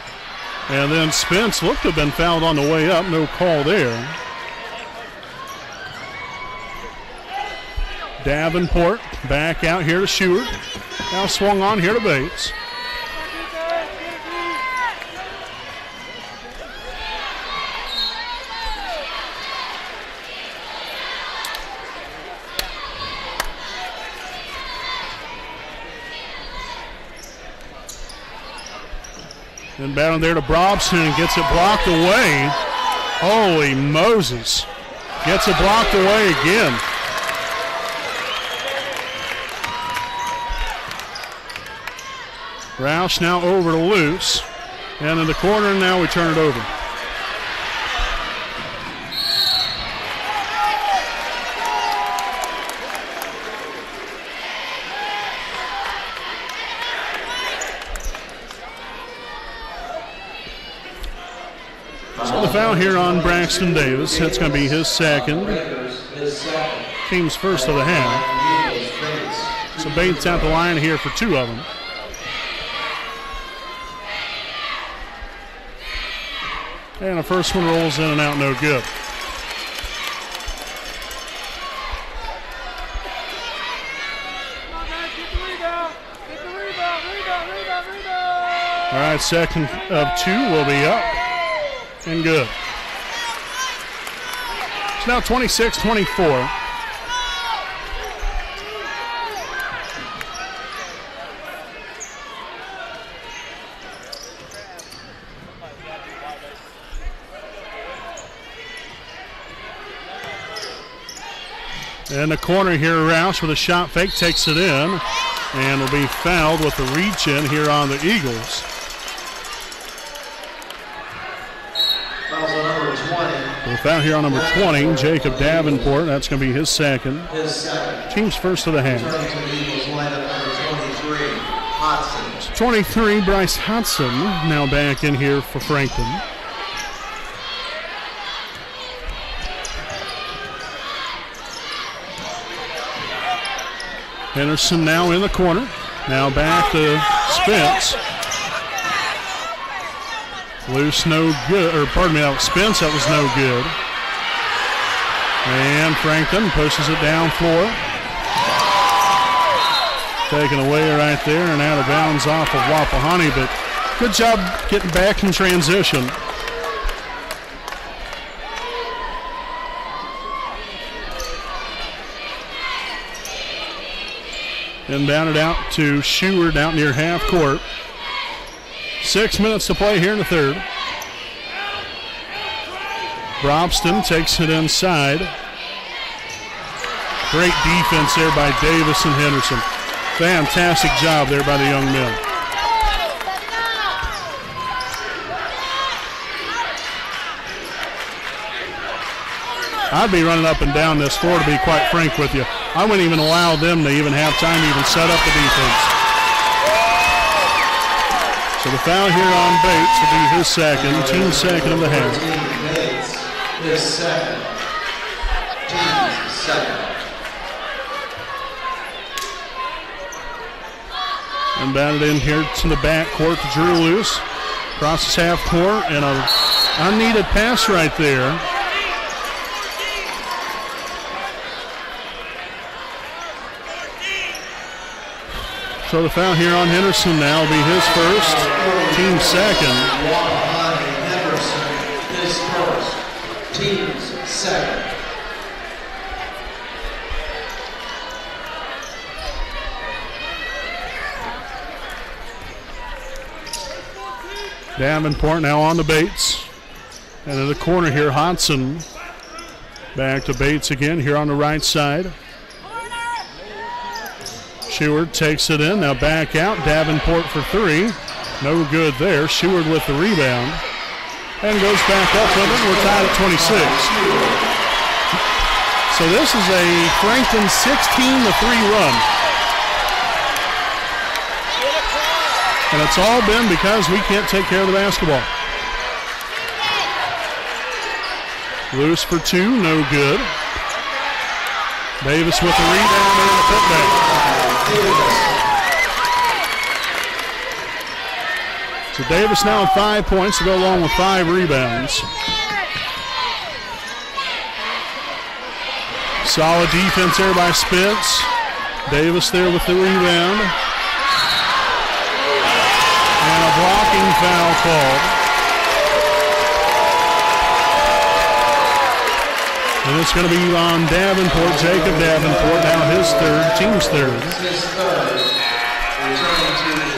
And then Spence looked to have been fouled on the way up, no call there. Davenport back out here to Stewart. Now swung on here to Bates. Inbound there to Brobson, gets it blocked away. Holy Moses. Gets it blocked away again. Roush now over to Luce. And in the corner, now we turn it over. So the foul here on Braxton Davis. That's going to be his second. Team's first of the half. So Bates out the line here for two of them. And the first one rolls in and out, no good. All right, second of two will be up and good. It's now 26-24. In the corner here, Roush with a shot fake takes it in and will be fouled with the reach in here on the Eagles. The foul here on number 20, Jacob Davenport. That's going to be his second. Team's first of the half. 23, Bryce Hodson now back in here for Frankton. Henderson now in the corner. Now back to Spence. Loose, no good, or pardon me, that was Spence, that was no good. And Frankton pushes it down floor. Taken away right there and out of bounds off of Wapahani, but good job getting back in transition. Inbounded out to Stewart out near half court. 6 minutes to play here in the third. Brobston takes it inside. Great defense there by Davis and Henderson. Fantastic job there by the young men. I'd be running up and down this floor, to be quite frank with you. I wouldn't even allow them to even have time to even set up the defense. So the foul here on Bates will be his second, team's second of the half. Bates, his second. Team's second. Inbounded in here to the back court to Drew Luce. Crosses half court and a unneeded pass right there. So the foul here on Henderson now will be his first, team second. Wapahani Henderson, his first, team's second. Davenport now on the Bates. And in the corner here, Hodson back to Bates again here on the right side. Sheward takes it in, now back out. Davenport for three. No good there. Sheward with the rebound. And goes back up with it. We're tied at 26. So this is a Frankton 16-3 run. And it's all been because we can't take care of the basketball. Loose for two, no good. Davis with the rebound and the putback. So Davis now with 5 points to go along with 5 rebounds. Solid defense there by Spence. Davis there with the rebound. And a blocking foul called. And it's going to be on Davenport, Jacob Davenport, now his third, team's third. His third, returning to the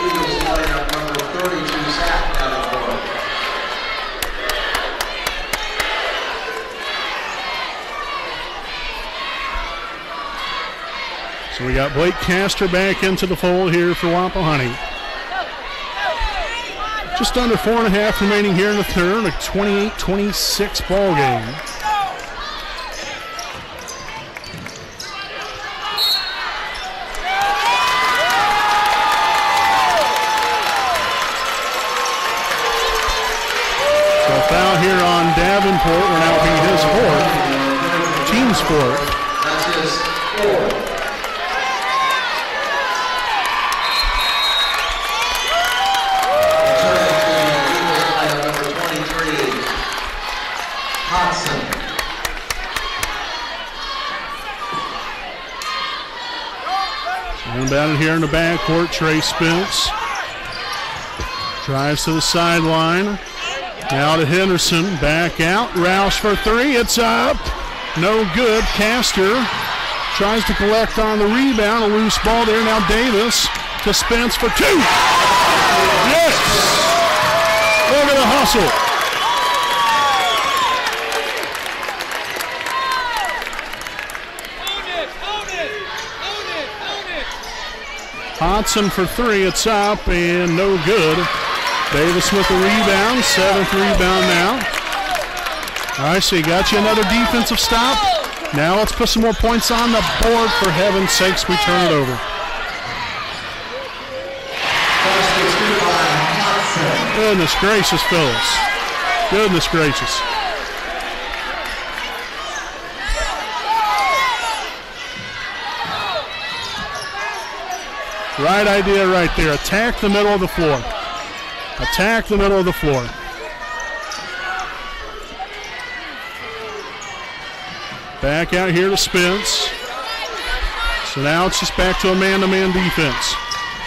Eagles lineup number 32, Zach Davenport. So we got Blake Castor back into the fold here for Wapahani. Just under 4.5 remaining here in the third, a 28-26 ball game. Foul here on Davenport will now be his fourth, team's fourth. That's his fourth. Returning to the Eagles lineup number 23, Hodson. Inbounded here in the backcourt, Trey Spence. Drives to the sideline. Now to Henderson, back out, Roush for three, it's up, no good. Castor tries to collect on the rebound, a loose ball there. Now Davis to Spence for two. Yes! Look at the hustle. Hodson for three, it's up and no good. Davis with the rebound, 7th rebound now. All right, so you got you another defensive stop. Now let's put some more points on the board. For heaven's sakes, we turn it over. Goodness gracious, Phyllis. Goodness gracious. Right idea right there. Attack the middle of the floor. Attack the middle of the floor. Back out here to Spence. So now it's just back to a man-to-man defense.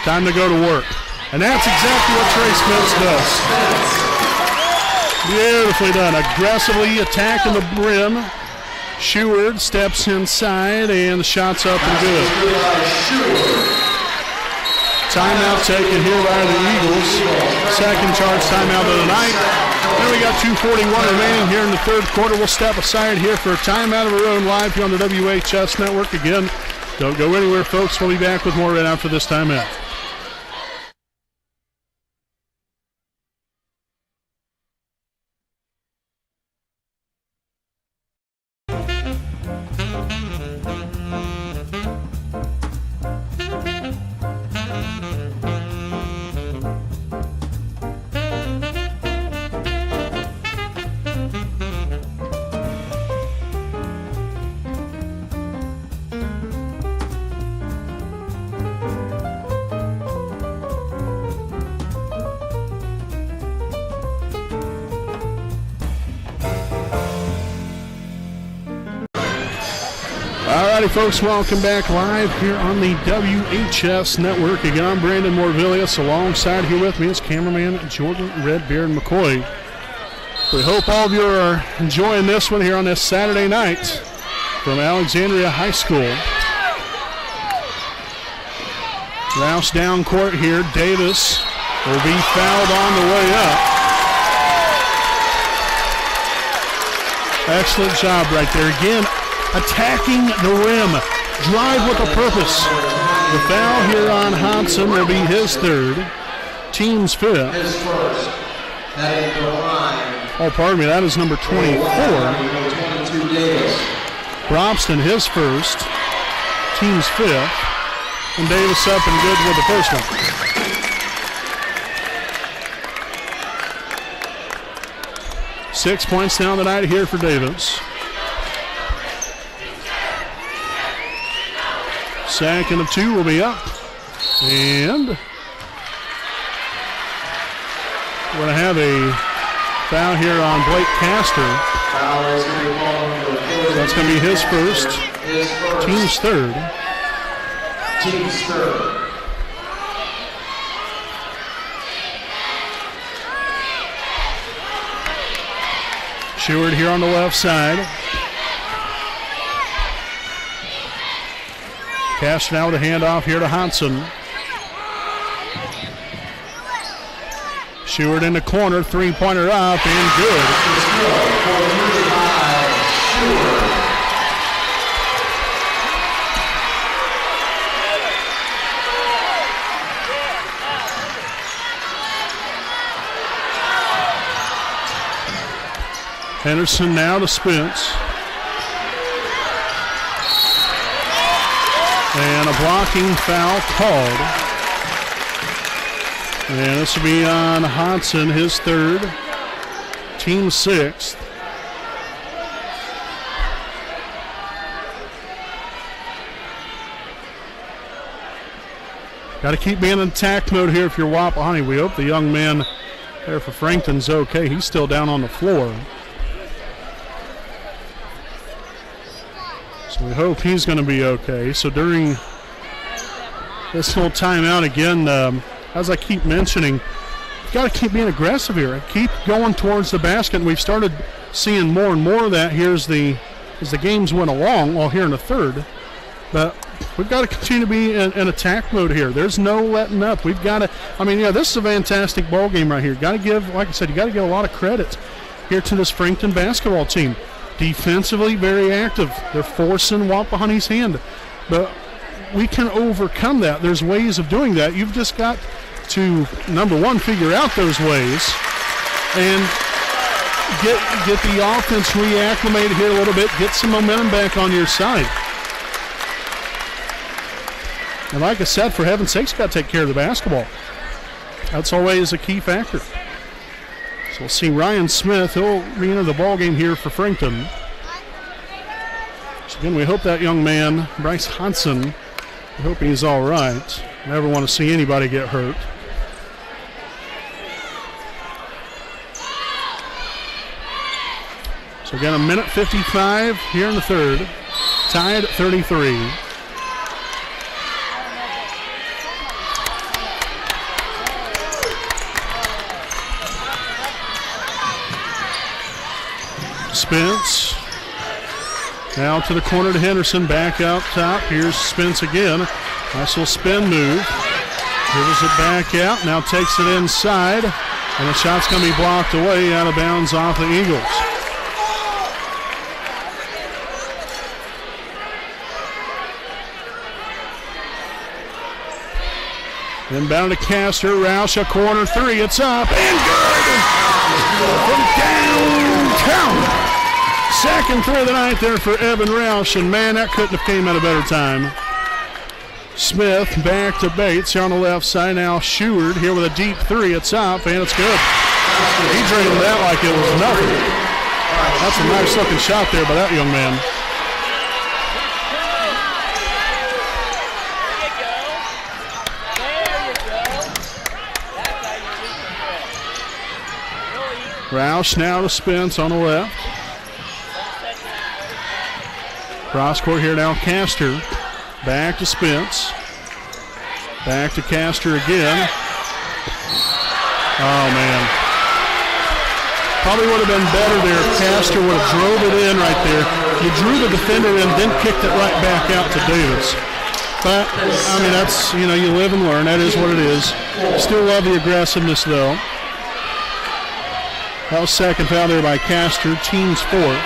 Time to go to work. And that's exactly what Trey Spence does. Beautifully done. Aggressively attacking the rim. Sheward steps inside and the shot's up and good. Timeout taken here by the Eagles. Second charge timeout of the night. Then we got 2:41 remaining here in the third quarter. We'll step aside here for a timeout of our own live here on the WHS Network. Again, don't go anywhere, folks. We'll be back with more right after this timeout. Alrighty, folks, welcome back live here on the WHS Network. Again, I'm Brandon Morvillius. Alongside here with me is cameraman Jordan Redbeard McCoy. We hope all of you are enjoying this one here on this Saturday night from Alexandria High School. Rouse down court here. Davis will be fouled on the way up. Excellent job right there. Again, attacking the rim. Drive with a purpose. The foul here on Hansen will be his third. Team's fifth. His first. Heading to the line. Oh, pardon me, that is number 24. 22 Davis. Brobston, his first. Team's fifth. And Davis up and good with the first one. Six points down the night here for Davis. Second of two will be up. And we're going to have a foul here on Blake Castor. That's going to be his first. Team's third. Team's third. Stewart here on the left side. Castor now with a handoff here to Hansen. Stewart in the corner, three-pointer up and good. Henderson now to Spence. And a blocking foul called. And this will be on Hansen, his third. Team sixth. Got to keep being in attack mode here if you're Wapahani. We hope the young man there for Frankton's okay. He's still down on the floor. So we hope he's going to be okay. So during this whole timeout, again, as I keep mentioning, you've got to keep being aggressive here. Keep going towards the basket. And we've started seeing more and more of that here as the games went along, well, here in the third. But we've got to continue to be in attack mode here. There's no letting up. We've got to, this is a fantastic ball game right here. Got to give, like I said, you got to give a lot of credit here to this Frankton basketball team. Defensively, very active. They're forcing Wapahani's hand. But we can overcome that. There's ways of doing that. You've just got to, number one, figure out those ways and get the offense reacclimated here a little bit, get some momentum back on your side. And like I said, for heaven's sakes, got to take care of the basketball. That's always a key factor. So we'll see Ryan Smith. He'll re-enter the ball game here for Frankton. So again, we hope that young man, Bryce Hansen, we hope he's all right. Never want to see anybody get hurt. So again, 1:55 here in the third. Tied at 33. Spence. Now to the corner to Henderson. Back out top. Here's Spence again. Nice little spin move. Dribbles it back out. Now takes it inside. And the shot's going to be blocked away out of bounds off the Eagles. Inbound to Castor. Roush, a corner three. It's up and good. From downtown. Second three of the night there for Evan Roush, and man, that couldn't have came at a better time. Smith back to Bates here on the left side. Now Stewart here with a deep three. It's up, and it's good. He drained that like it was nothing. That's a nice looking shot there by that young man. Roush now to Spence on the left. Cross court here now, Castor. Back to Spence. Back to Castor again. Oh, man. Probably would have been better there if Castor would have drove it in right there. You drew the defender in, then kicked it right back out to Davis. But, that's, you live and learn. That is what it is. Still love the aggressiveness, though. That was second foul there by Castor. Team's fourth.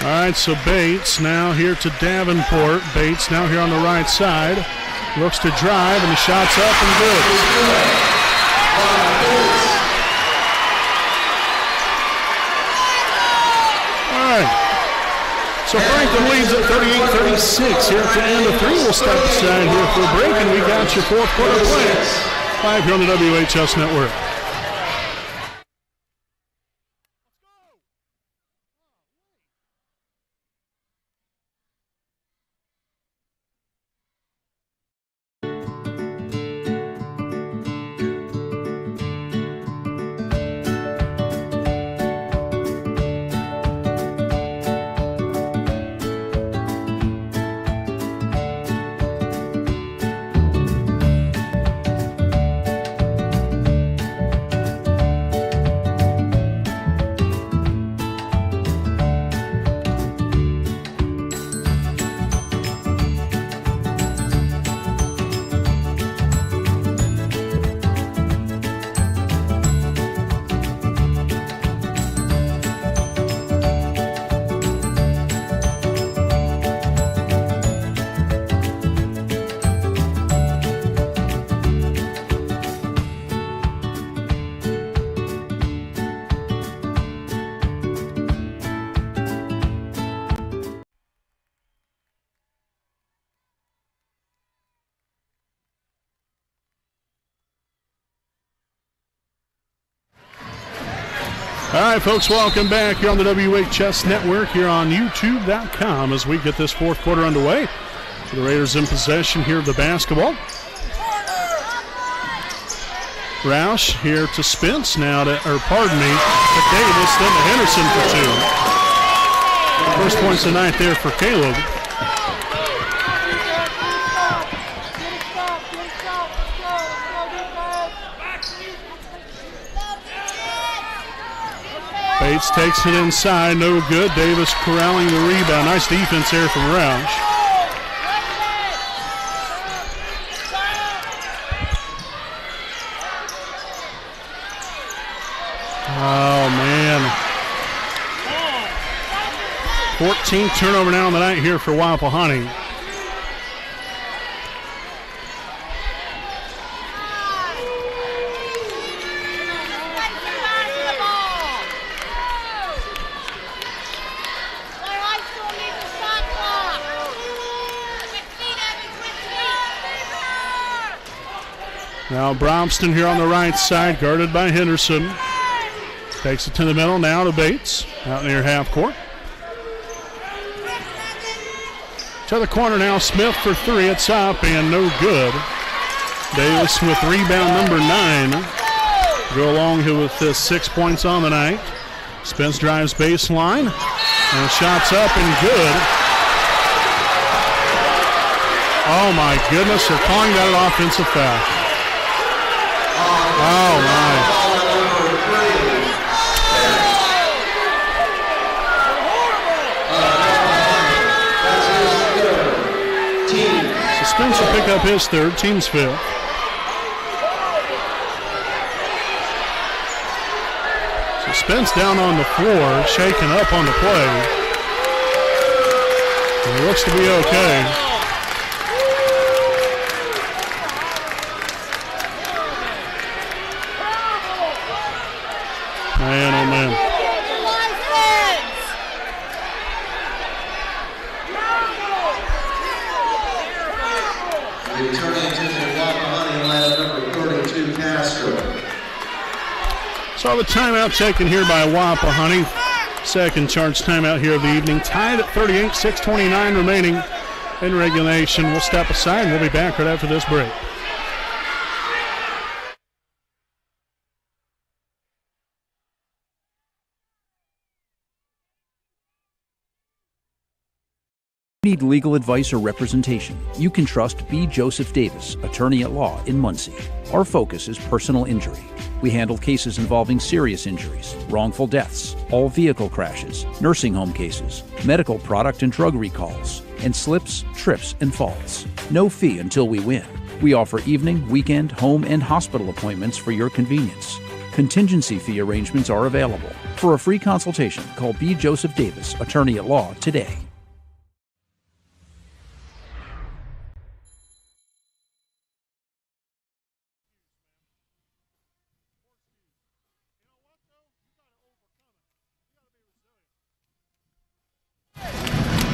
All right, so Bates now here to Davenport. Bates now here on the right side. Looks to drive, and the shot's up and good. All right. So Frankton leads at 38-36 here at the end of three. We'll step aside here for a break, and we got your fourth quarter play live here on the WHS Network. All right, folks, welcome back here on the WHS Network here on YouTube.com as we get this fourth quarter underway. The Raiders in possession here of the basketball. Roush here to Spence now to, to Davis, then to Henderson for two. First points tonight there for Caleb. Bates takes it inside, no good. Davis corralling the rebound. Nice defense there from Roush. Oh, man. 14th turnover now on the night here for Wapahani. Now Bromston here on the right side, guarded by Henderson. Takes it to the middle, now to Bates, out near half court. To the corner now, Smith for three, it's up and no good. Davis with rebound number 9. Go along here with 6 points on the night. Spence drives baseline, and the shot's up and good. Oh my goodness, they're calling that an offensive foul. Oh, my. So Spence will pick up his third, team's fifth. So Spence down on the floor, shaking up on the play. And it looks to be okay. Man, oh man. Returning to the Wapahani lineup, number 32, Castro. So the timeout taken here by Wapahani. Second charge timeout here of the evening. Tied at 38, 6:29 remaining in regulation. We'll step aside and we'll be back right after this break. Need legal advice or representation? You can trust B. Joseph Davis, attorney at law in Muncie. Our focus is personal injury. We handle cases involving serious injuries, wrongful deaths, all vehicle crashes, nursing home cases, medical product and drug recalls, and slips, trips, and falls. No fee until we win. We offer evening, weekend, home, and hospital appointments for your convenience. Contingency fee arrangements are available. For a free consultation, call B. Joseph Davis, attorney at law, today.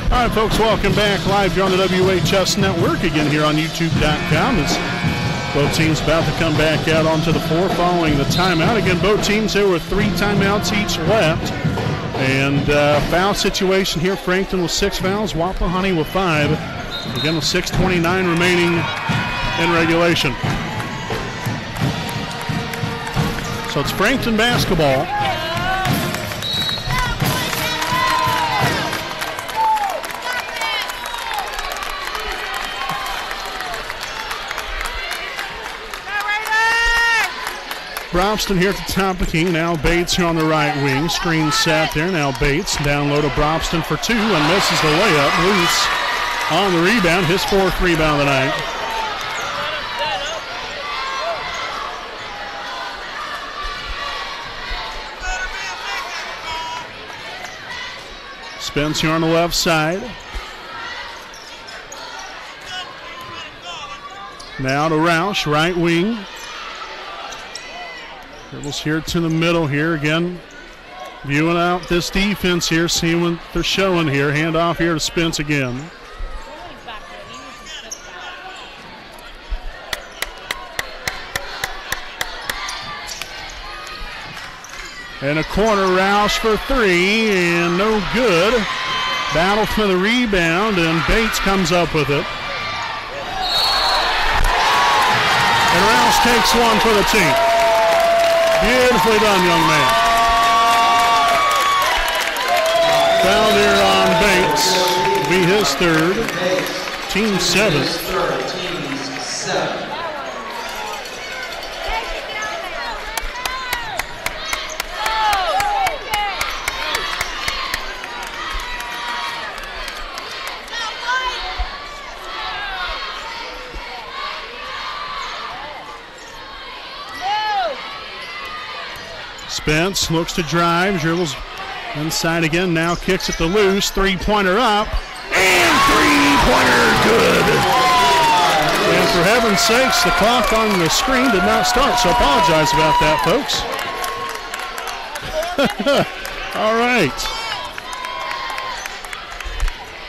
All right, folks, welcome back live here on the WHS Network, again here on YouTube.com. As both teams about to come back out onto the floor following the timeout. Again, both teams, there were 3 timeouts each left. And foul situation here, Frankton with 6 fouls, Wapahani with 5. Again, with 6:29 remaining in regulation. So it's Frankton basketball. Brobston here at the top of the key. Now Bates here on the right wing. Screen sat there. Now Bates down low to Brobston for 2 and misses the layup. Loose on the rebound. His 4th rebound of the night. Spence here on the left side. Now to Roush, right wing. Dribbles here to the middle here again. Viewing out this defense here, seeing what they're showing here. Hand off here to Spence again. And a corner, Roush for 3, and no good. Battle for the rebound, and Bates comes up with it. And Roush takes one for the team. Beautifully done, young man. Foul here on Bates. Be his 3rd. Team 7th. Spence looks to drive, dribbles inside again, now kicks it to Loose, 3-pointer up, and 3-pointer good. And for heaven's sakes, the clock on the screen did not start, so apologize about that, folks. All right.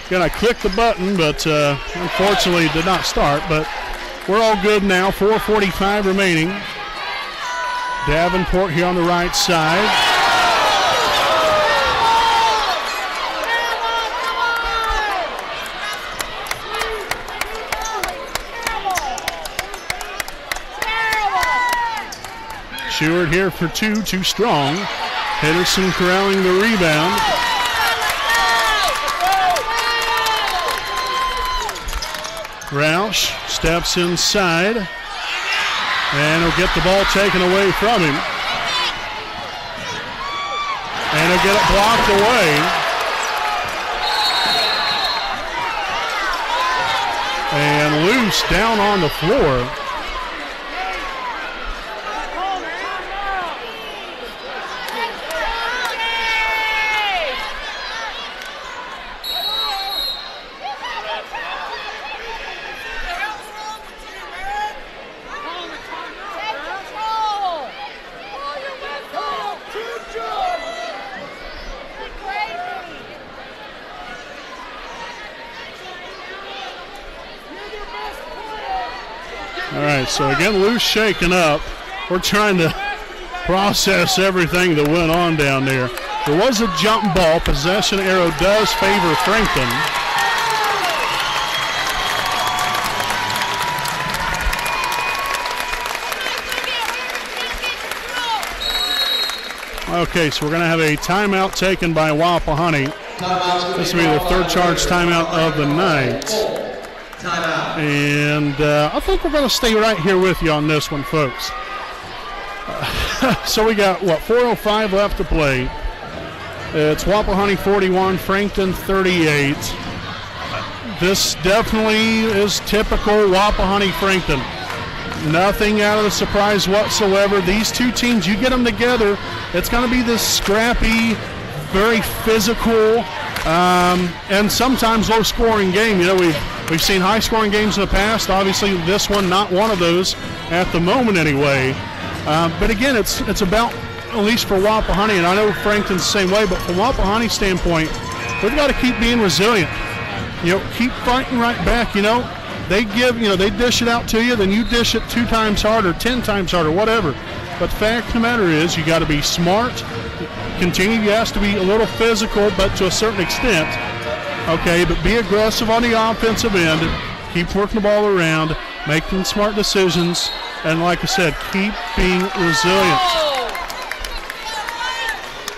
Again, I clicked the button, but unfortunately it did not start, but we're all good now, 4:45 remaining. Davenport here on the right side. Stewart here for 2, too strong. Henderson corralling the rebound. Roush steps inside. And he'll get the ball taken away from him. And he'll get it blocked away. And Loose down on the floor. All right, so again, Loose shaken up. We're trying to process everything that went on down there. There was a jump ball. Possession arrow does favor Frankton. Okay, so we're going to have a timeout taken by Wapahani. This will be their third charge timeout of the night. Timeout. And I think we're going to stay right here with you on this one, folks. So we got, 4:05 left to play. It's Wapahani 41, Frankton 38. This definitely is typical Wapahani Frankton. Nothing out of the surprise whatsoever. These two teams, you get them together, it's going to be this scrappy, very physical, and sometimes low-scoring game. You know, we've seen high-scoring games in the past. Obviously, this one not one of those at the moment, anyway. But again, it's about, at least for Wapahani, and I know Frankton's the same way. But from Wapahani's standpoint, we've got to keep being resilient. You know, keep fighting right back. You know, they dish it out to you, then you dish it 2 times harder, 10 times harder, whatever. But the fact of the matter is, you got to be smart. Continue, yes, to be a little physical, but to a certain extent. Okay, but be aggressive on the offensive end. Keep working the ball around, making smart decisions, and like I said, keep being resilient.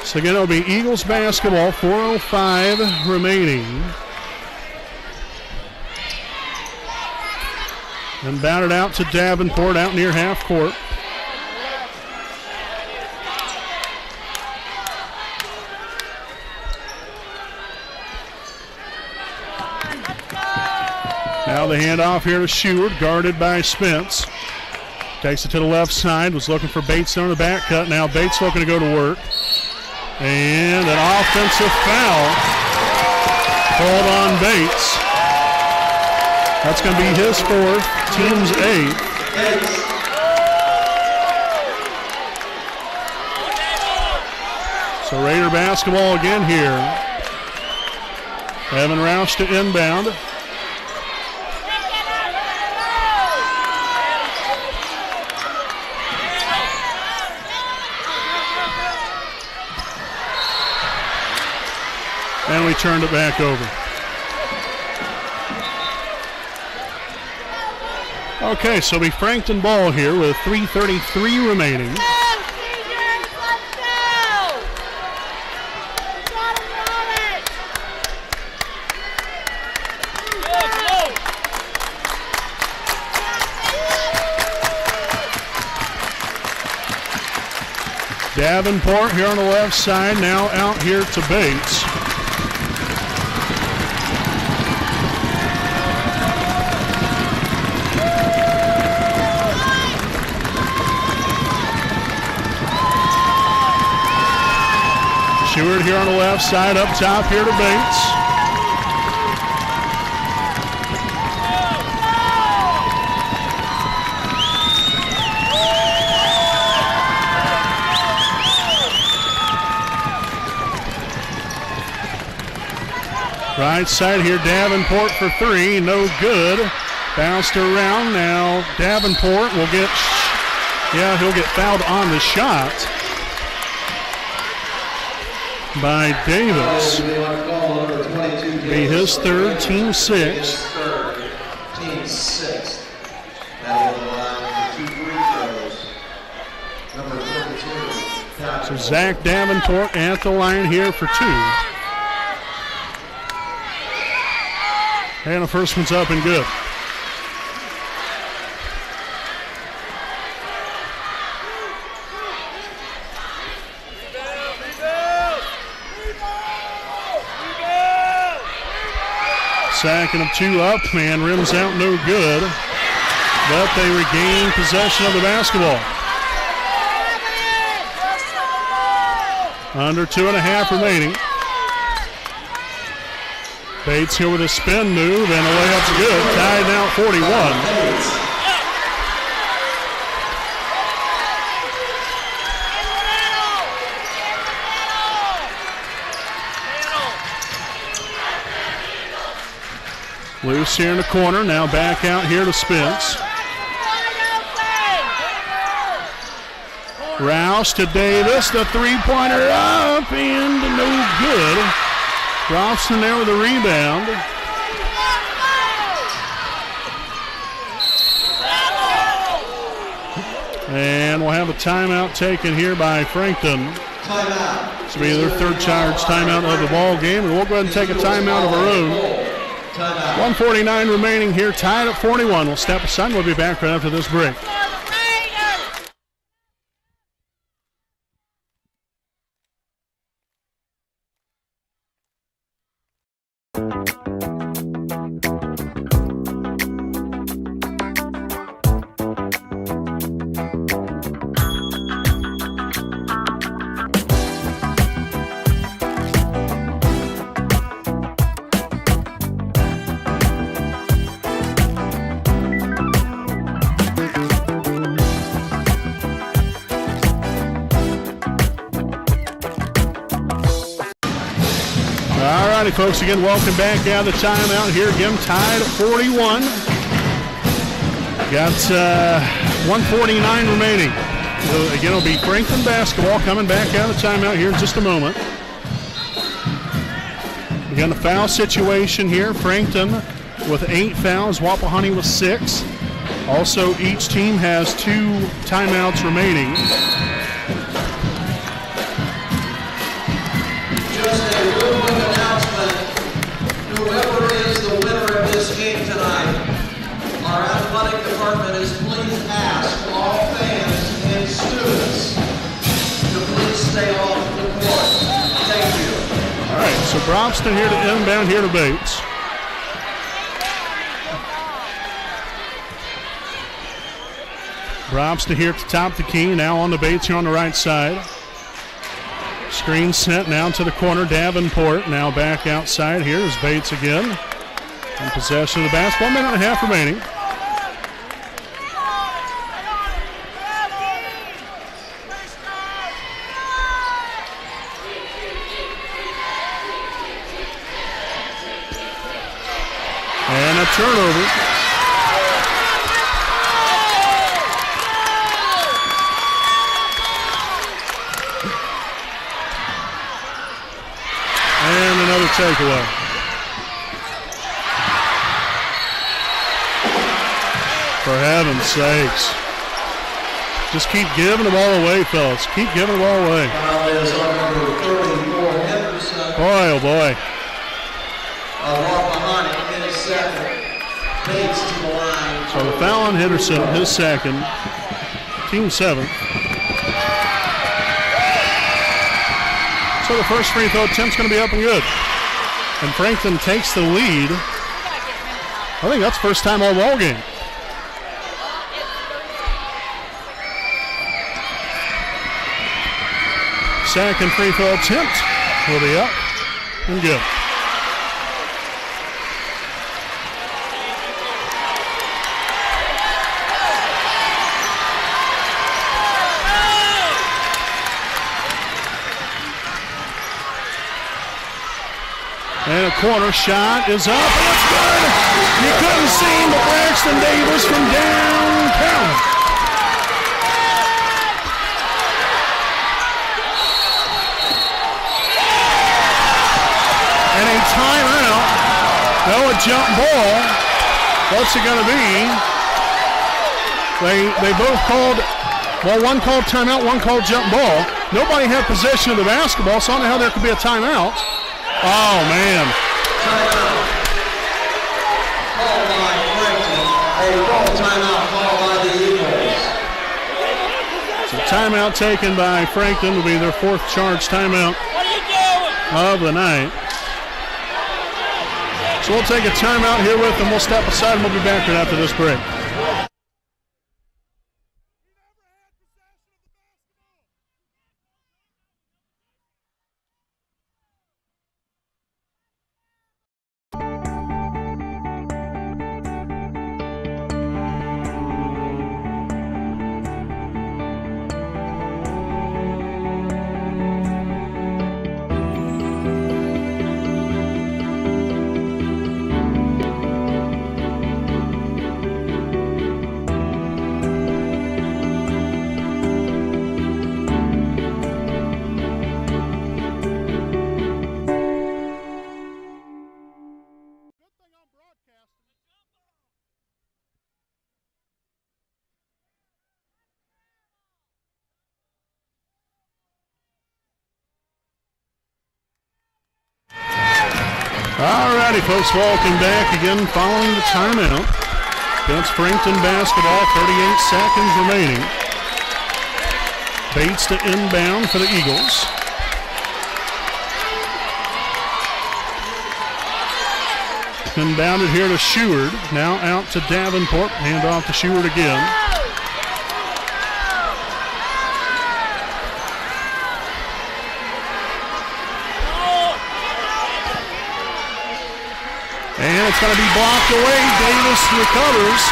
So again, it'll be Eagles basketball, 4:05 remaining. And batted out to Davenport out near half court. Now the handoff here to Sheward, guarded by Spence. Takes it to the left side, was looking for Bates on the back cut. Now Bates looking to go to work. And an offensive foul called on Bates. That's going to be his 4th, team's 8th. So Raider basketball again here. Evan Roush to inbound. And we turned it back over. Okay, so we Frankton ball here with 3:33 remaining. Davenport here on the left side, now out here to Bates. Stewart here on the left side, up top here to Bates. Right side here, Davenport for 3, no good. Bounced around, now Davenport will get, he'll get fouled on the shot by Davis. Be his 3rd, team 6th. Team 6th. Now on the line for 2 free throws. Number 32. So Zach Davenport at the line here for 2. And the first one's up and good. Second of 2 up, and rims out no good. But they regain possession of the basketball. Under 2.5 remaining. Bates here with a spin move, and a layup's good. Tied now at 41. Loose here in the corner, now back out here to Spence. Rouse to Davis, the 3-pointer up and no good. Robson there with a rebound. And we'll have a timeout taken here by Frankton. Timeout. This will be their third charge timeout of the ball game, and we'll go ahead and take a timeout of our own. Timeout. 1:49 remaining here, tied at 41. We'll step aside. We'll be back right after this break. Alrighty, folks, again, welcome back out of the timeout here. Again, tied at 41. Got 1:49 remaining. So, again, it'll be Frankton basketball coming back out of the timeout here in just a moment. Again, a foul situation here. Frankton with 8 fouls, Wapahani with 6. Also, each team has 2 timeouts remaining. Just a real quick announcement. Whoever is the winner of this game tonight, our athletic department is please ask all fans and students to please stay off the court. Thank you. All right, so Brobston here to inbound here to Bates. Brobston here at the top of the key, now on the Bates here on the right side. Screen sent now to the corner. Davenport now back outside. Here is Bates again. In possession of the basketball. 1.5 minutes remaining. And a turnover. And another takeaway. For heaven's sakes. Just keep giving the ball away, fellas. Keep giving the ball away. Foul is on number 34, Henderson. Boy, oh boy. Wapahani in his second. Bates to the line. So the foul on Henderson, his second. Team 7th. So the first free throw attempt's going to be up and good. And Frankton takes the lead. I think that's first time all ball game. Second free throw attempt will be up and good. And a corner shot is up, and it's good. You couldn't see him, but Braxton Davis from downtown. And a timeout. No, a jump ball. What's it going to be? They both called, well, one called timeout, one called jump ball. Nobody had possession of the basketball, so I don't know how there could be a timeout. Oh, man. Timeout. Called by Frankton. A timeout called by the Eagles. So timeout taken by Frankton will be their 4th charge timeout of the night. So we'll take a timeout here with them. We'll step aside and we'll be back right after this break. All righty, folks, welcome back again following the timeout. That's Frankton basketball, 38 seconds remaining. Bates to inbound for the Eagles. Inbounded here to Sheward. Now out to Davenport. Hand off to Sheward again. And it's going to be blocked away. Davis recovers.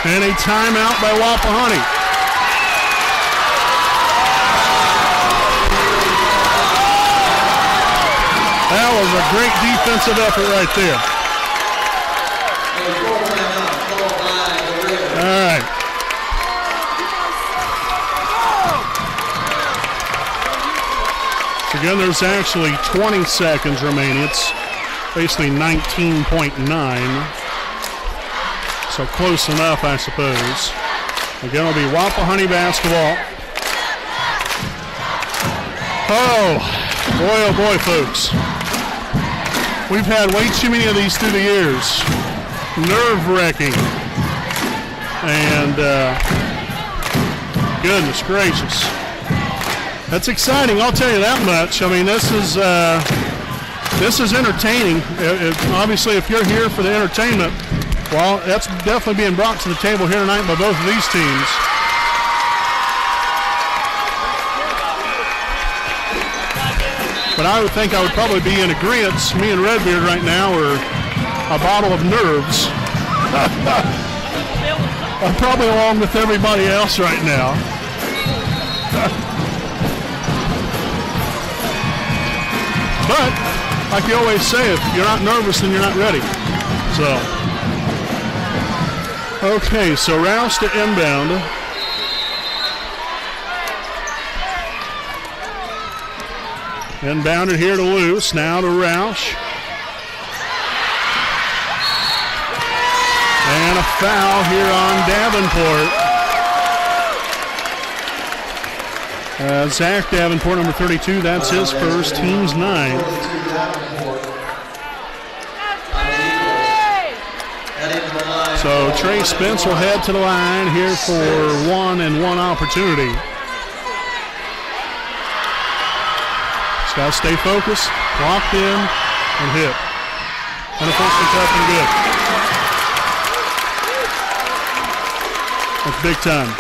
And a timeout by Wapahani. That was a great defensive effort right there. All right. So again, there's actually 20 seconds remaining. It's basically 19.9. So close enough, I suppose. Again, it'll be Wapahani basketball. Oh boy, folks. We've had way too many of these through the years. Nerve-wracking. And goodness gracious. That's exciting, I'll tell you that much. I mean, this is entertaining. Obviously, if you're here for the entertainment, well, that's definitely being brought to the table here tonight by both of these teams. But I would think I would probably be in agreement, me and Redbeard right now, or a bottle of nerves. I'm probably along with everybody else right now. But, like you always say, if you're not nervous, then you're not ready. So, okay, so Rouse to inbound. Inbounded here to Luce, now to Roush. And a foul here on Davenport. Zach Davenport, number 32, that's his first, team's 9. So Trey Spence will head to the line here for 1-and-1 opportunity. He's got to stay focused, locked in, and hit. And the first one's up and good. That's big time.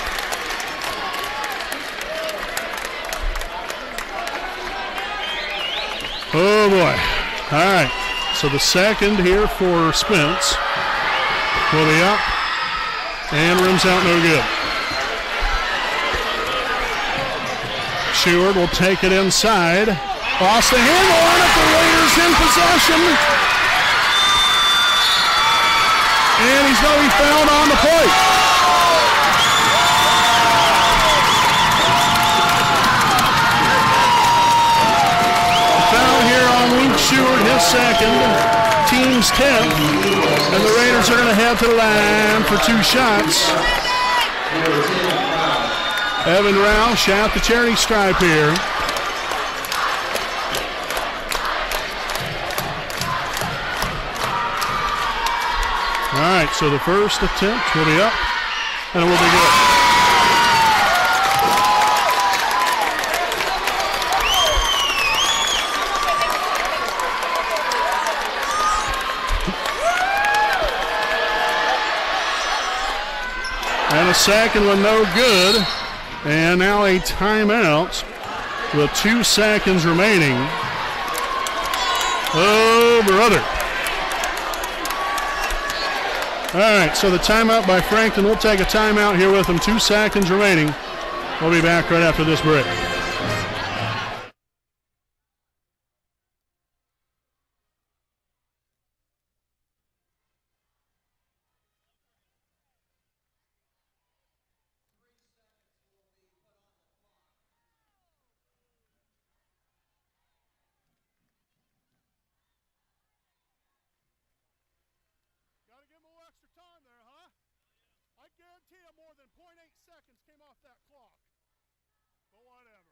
Oh boy. All right. So the second here for Spence will be up and rims out no good. Sheward will take it inside. Lost the handle on it. The Raiders in possession. And he's going to be fouled on the plate. Sheward, his second, team's 10th, and the Raiders are going to head to the line for 2 shots. Evan Roush at the charity stripe here. All right, so the first attempt will be up, and it will be good. And a second one no good. And now a timeout with 2 seconds remaining. Oh, brother. All right, so the timeout by Frankton. We'll take a timeout here with them. 2 seconds remaining. We'll be back right after this break. More than 0.8 seconds came off that clock. But whatever.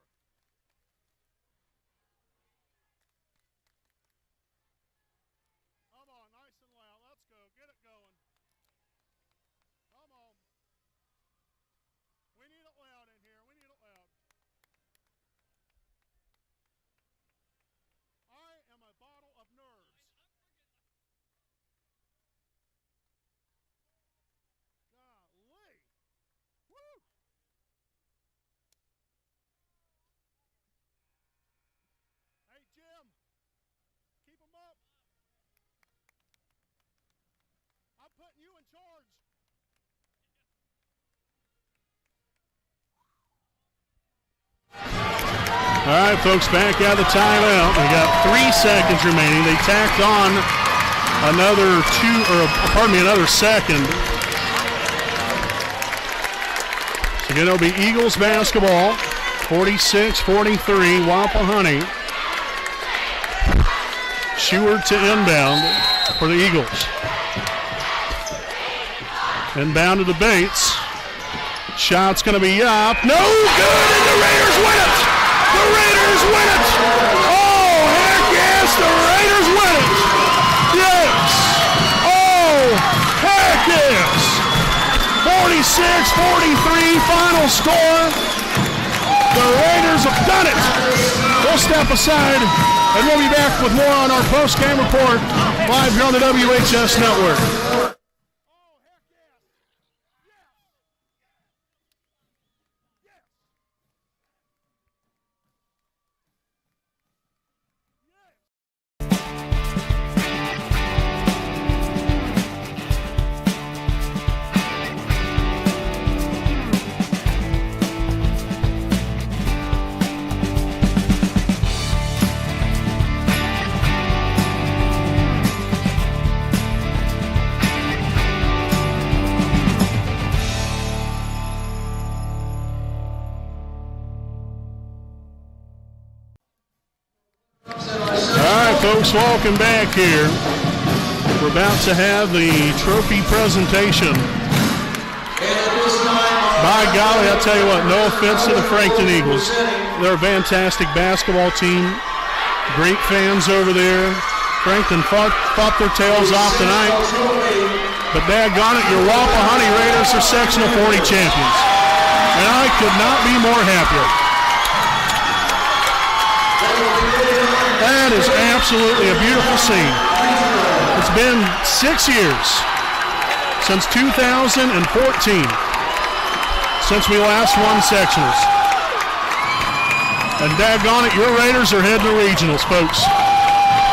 I'm putting you in charge. All right, folks, back out of the timeout. We got 3 seconds remaining. They tacked on another second. So again, it'll be Eagles basketball, 46-43, Wapahani. Sheward to inbound for the Eagles. Inbound to the Bates. Shot's going to be up. No good, and the Raiders win it! The Raiders win it! Oh, heck yes, the Raiders win it! Yes! Oh, heck yes! 46-43, final score. The Raiders have done it! We'll step aside, and we'll be back with more on our post-game report live here on the WHS Network. Folks, welcome back here. We're about to have the trophy presentation. By golly, I'll tell you what, no offense to the Frankton Eagles. They're a fantastic basketball team. Great fans over there. Frankton fought their tails off tonight. But daggone it, your Wapahani Raiders are Sectional 40 champions. And I could not be more happier. That is absolutely a beautiful scene. It's been 6 years since 2014 since we last won sectionals. And daggone it, your Raiders are heading to regionals, folks.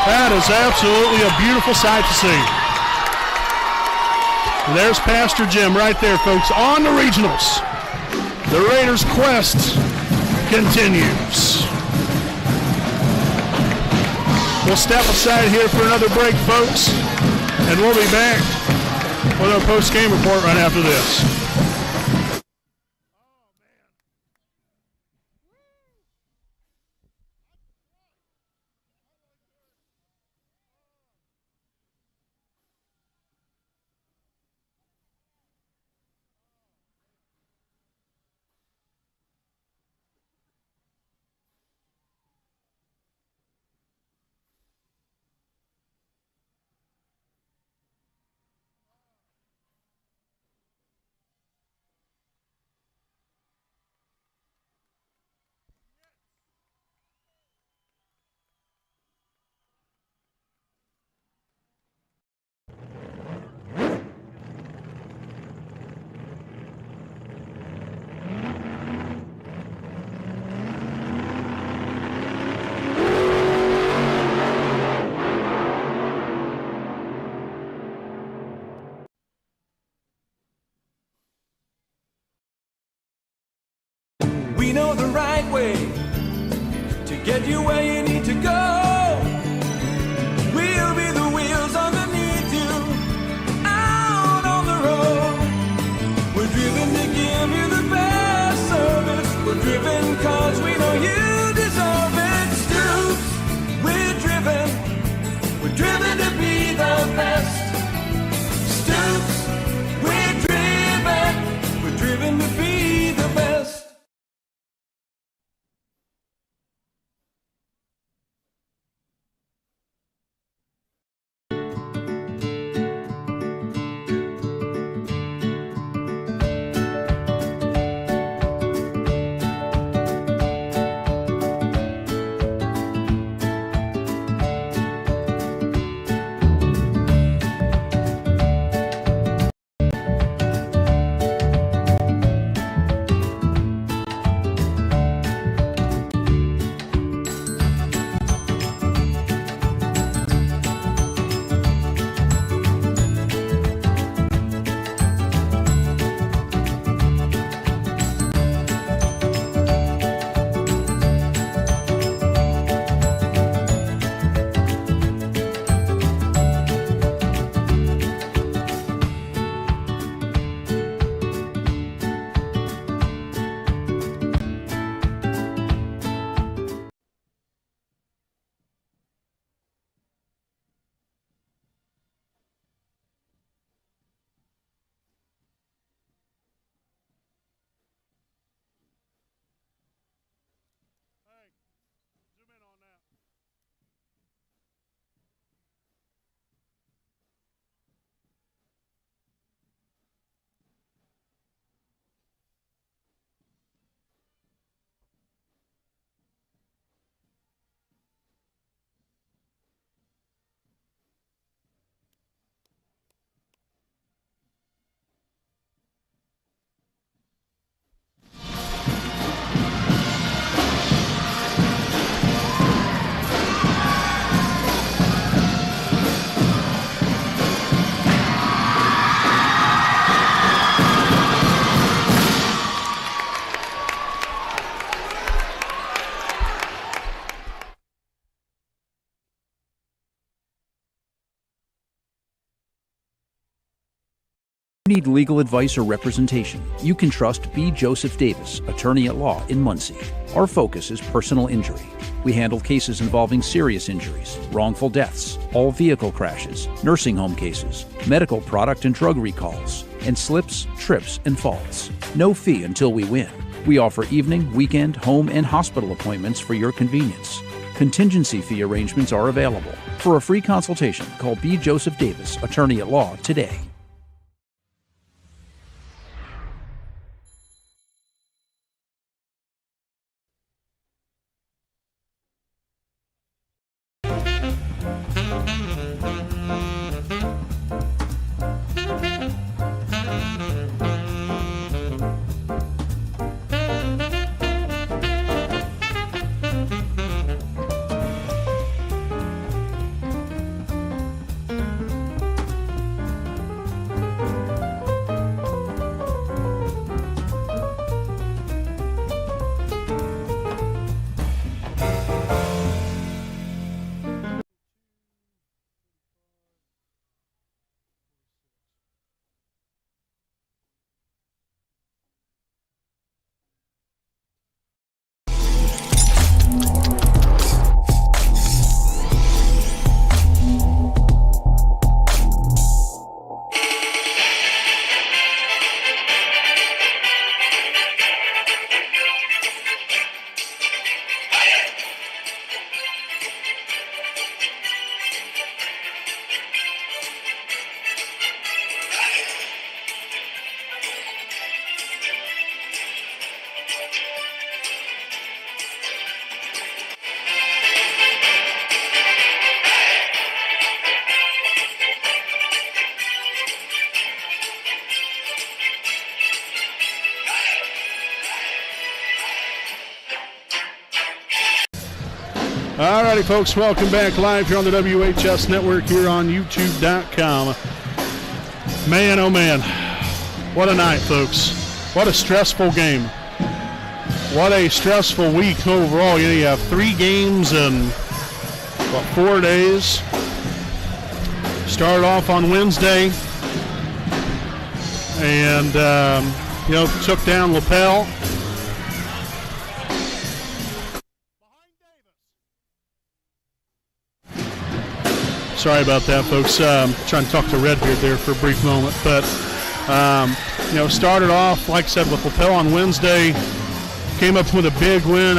That is absolutely a beautiful sight to see. And there's Pastor Jim right there, folks, on the regionals. The Raiders' quest continues. We'll step aside here for another break, folks, and we'll be back with our post-game report right after this. We know the right way to get you where you need to go. We'll be the wheels underneath you, out on the road. We're driven to give you the best service. We're driven cause we know you deserve it. Stoops, we're driven to be the best. Stoops, we're driven to be the best. Need legal advice or representation, you can trust B. Joseph Davis, attorney at law in Muncie. Our focus is personal injury. We handle cases involving serious injuries, wrongful deaths, all vehicle crashes, nursing home cases, medical product and drug recalls, and slips, trips, and falls. No fee until we win. We offer evening, weekend, home, and hospital appointments for your convenience. Contingency fee arrangements are available. For a free consultation, call B. Joseph Davis, attorney at law, today. Alrighty, folks, welcome back live here on the WHS Network here on YouTube.com. Man, oh man, what a night, folks. What a stressful game. What a stressful week overall. You have 3 games in, 4 days. Started off on Wednesday and, took down Lapel. Sorry about that, folks. Trying to talk to Redbeard there for a brief moment. But, started off, like I said, with Lapel on Wednesday. Came up with a big win.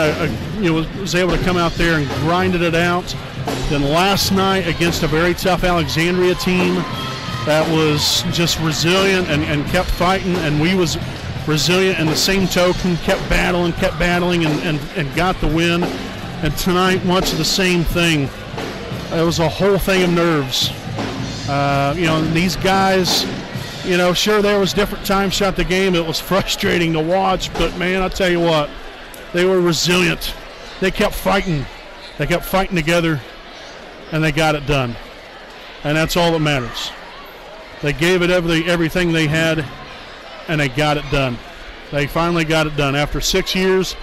Was able to come out there and grinded it out. Then last night against a very tough Alexandria team that was just resilient and kept fighting. And we was resilient in the same token, kept battling and got the win. And tonight, much of the same thing. It was a whole thing of nerves. These guys, sure there was different times throughout the game. It was frustrating to watch, but man, I tell you what, they were resilient. They kept fighting. They kept fighting together, and they got it done. And that's all that matters. They gave it everything they had, and they got it done. They finally got it done after 6 years.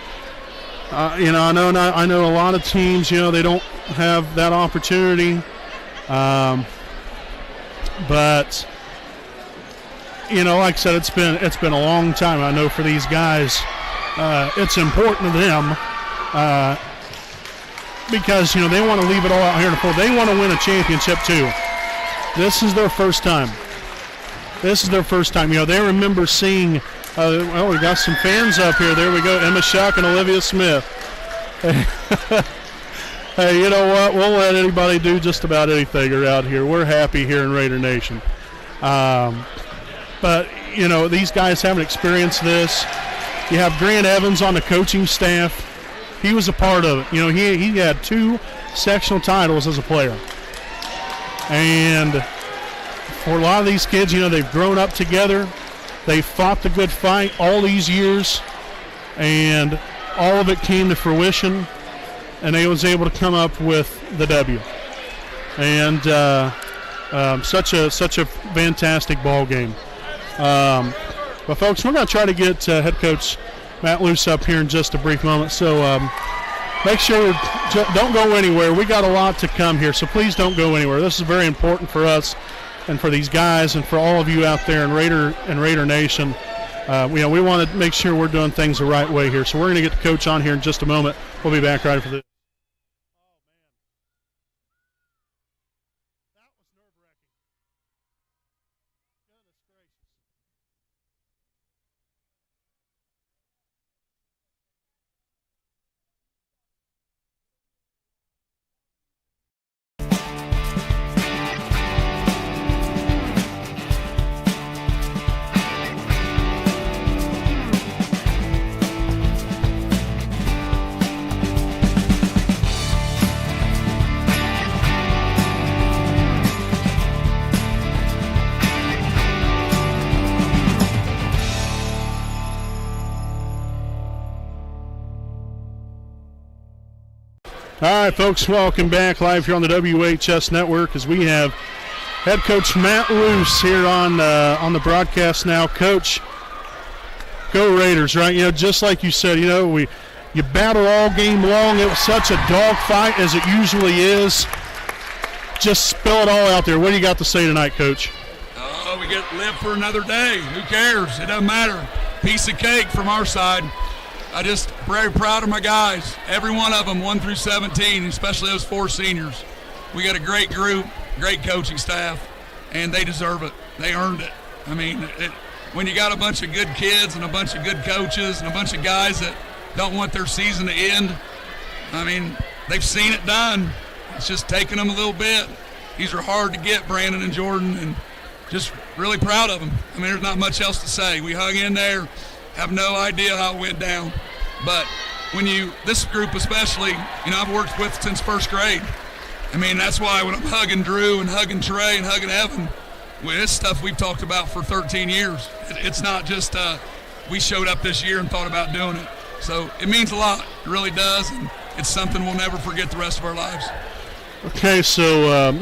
I know a lot of teams, they don't have that opportunity. But like I said, it's been a long time. I know for these guys, it's important to them because they want to leave it all out here in the field. They want to win a championship too. This is their first time. They remember seeing. We got some fans up here. There we go. Emma Shuck and Olivia Smith. Hey, you know what? We'll let anybody do just about anything around here. We're happy here in Raider Nation. But, these guys haven't experienced this. You have Grant Evans on the coaching staff. He was a part of it. He had 2 sectional titles as a player. And for a lot of these kids, they've grown up together. They fought the good fight all these years, and all of it came to fruition, and they was able to come up with the W. And such a fantastic ball game. But folks, we're going to try to get head coach Matt Luce up here in just a brief moment. So make sure don't go anywhere. We got a lot to come here, so please don't go anywhere. This is very important for us and for these guys and for all of you out there in Raider Nation. We want to make sure we're doing things the right way here. So we're going to get the coach on here in just a moment. We'll be back right after this. All right, folks, welcome back live here on the WHS Network as we have head coach Matt Luce here on the broadcast now. Coach, go Raiders, right? Just like you said, you battle all game long. It was such a dogfight as it usually is. Just spill it all out there. What do you got to say tonight, Coach? Oh, we get live for another day. Who cares? It doesn't matter. Piece of cake from our side. I just very proud of my guys. Every one of them, 1 through 17, especially those 4 seniors. We got a great group, great coaching staff, and they deserve it. They earned it. I mean, when you got a bunch of good kids and a bunch of good coaches and a bunch of guys that don't want their season to end, I mean, they've seen it done. It's just taking them a little bit. These are hard to get, Brandon and Jordan, and just really proud of them. I mean, there's not much else to say. We hung in there. Have no idea how it went down. But this group especially, I've worked with since first grade. I mean, that's why when I'm hugging Drew and hugging Trey and hugging Evan, it's stuff we've talked about for 13 years. It's not just we showed up this year and thought about doing it. So it means a lot. It really does. And it's something we'll never forget the rest of our lives. Okay, so,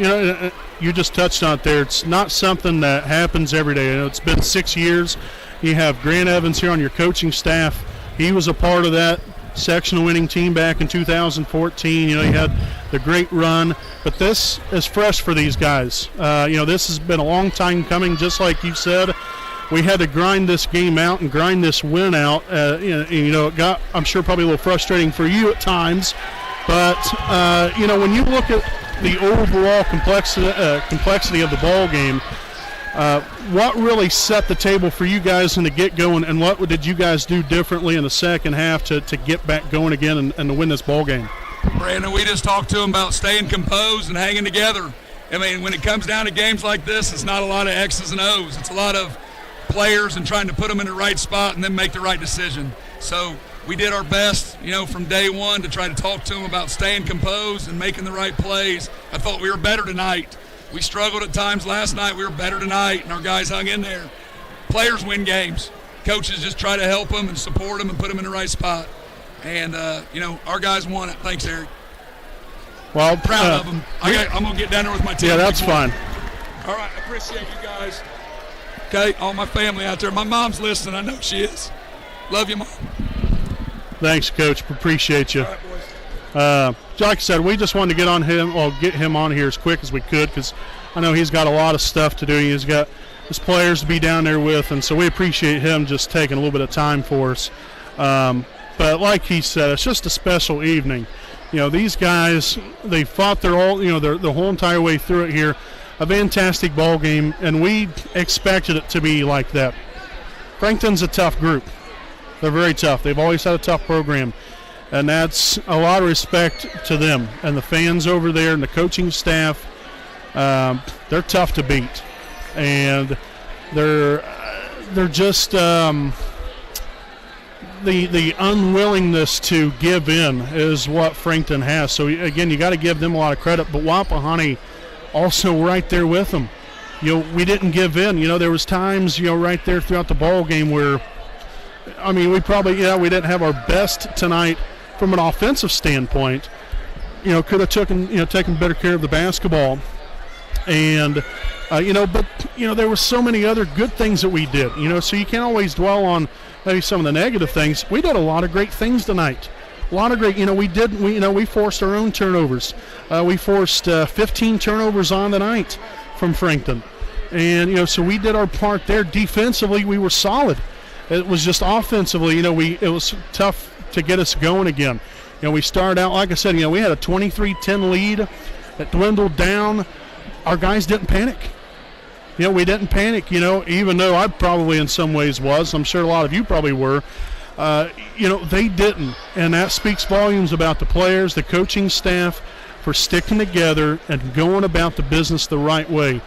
you just touched on it there. It's not something that happens every day. It's been 6 years. You have Grant Evans here on your coaching staff. He was a part of that sectional winning team back in 2014. You had the great run, but this is fresh for these guys. This has been a long time coming, just like you said. We had to grind this game out and grind this win out. It got, I'm sure, probably a little frustrating for you at times. But, when you look at the overall complexity of the ball game, what really set the table for you guys in the get-go, and what did you guys do differently in the second half to get back going again and to win this ball game? Brandon, we just talked to them about staying composed and hanging together. I mean, when it comes down to games like this, it's not a lot of X's and O's. It's a lot of players and trying to put them in the right spot and then make the right decision. So we did our best, from day one to try to talk to them about staying composed and making the right plays. I thought we were better tonight. We struggled at times last night. We were better tonight, and our guys hung in there. Players win games. Coaches just try to help them and support them and put them in the right spot. And, our guys won it. Thanks, Eric. Well, proud of them. I'm going to get down there with my team. Yeah, that's fine. All right, I appreciate you guys. Okay, all my family out there. My mom's listening. I know she is. Love you, Mom. Thanks, Coach. Appreciate you. All right, boys. Like I said, we just wanted to get him on here as quick as we could because I know he's got a lot of stuff to do. He's got his players to be down there with, and so we appreciate him just taking a little bit of time for us. But like he said, it's just a special evening. These guys, they fought the whole entire way through it here. A fantastic ball game, and we expected it to be like that. Frankton's a tough group. They're very tough. They've always had a tough program. And that's a lot of respect to them and the fans over there and the coaching staff. They're tough to beat, and they're just the unwillingness to give in is what Frankton has. So again, you got to give them a lot of credit. But Wapahani also right there with them. We didn't give in. There was times right there throughout the ball game where, we probably we didn't have our best tonight. From an offensive standpoint, could have taken better care of the basketball, and but there were so many other good things that we did. So you can't always dwell on maybe some of the negative things. We did a lot of great things tonight. A lot of great. We forced our own turnovers. We forced 15 turnovers on the night from Frankton. And, so we did our part there. Defensively, we were solid. It was just offensively, it was tough to get us going again. We started out, like I said, we had a 23-10 lead. It dwindled down. Our guys didn't panic. We didn't panic, even though I probably in some ways was. I'm sure a lot of you probably were. They didn't. And that speaks volumes about the players, the coaching staff, for sticking together and going about the business the right way.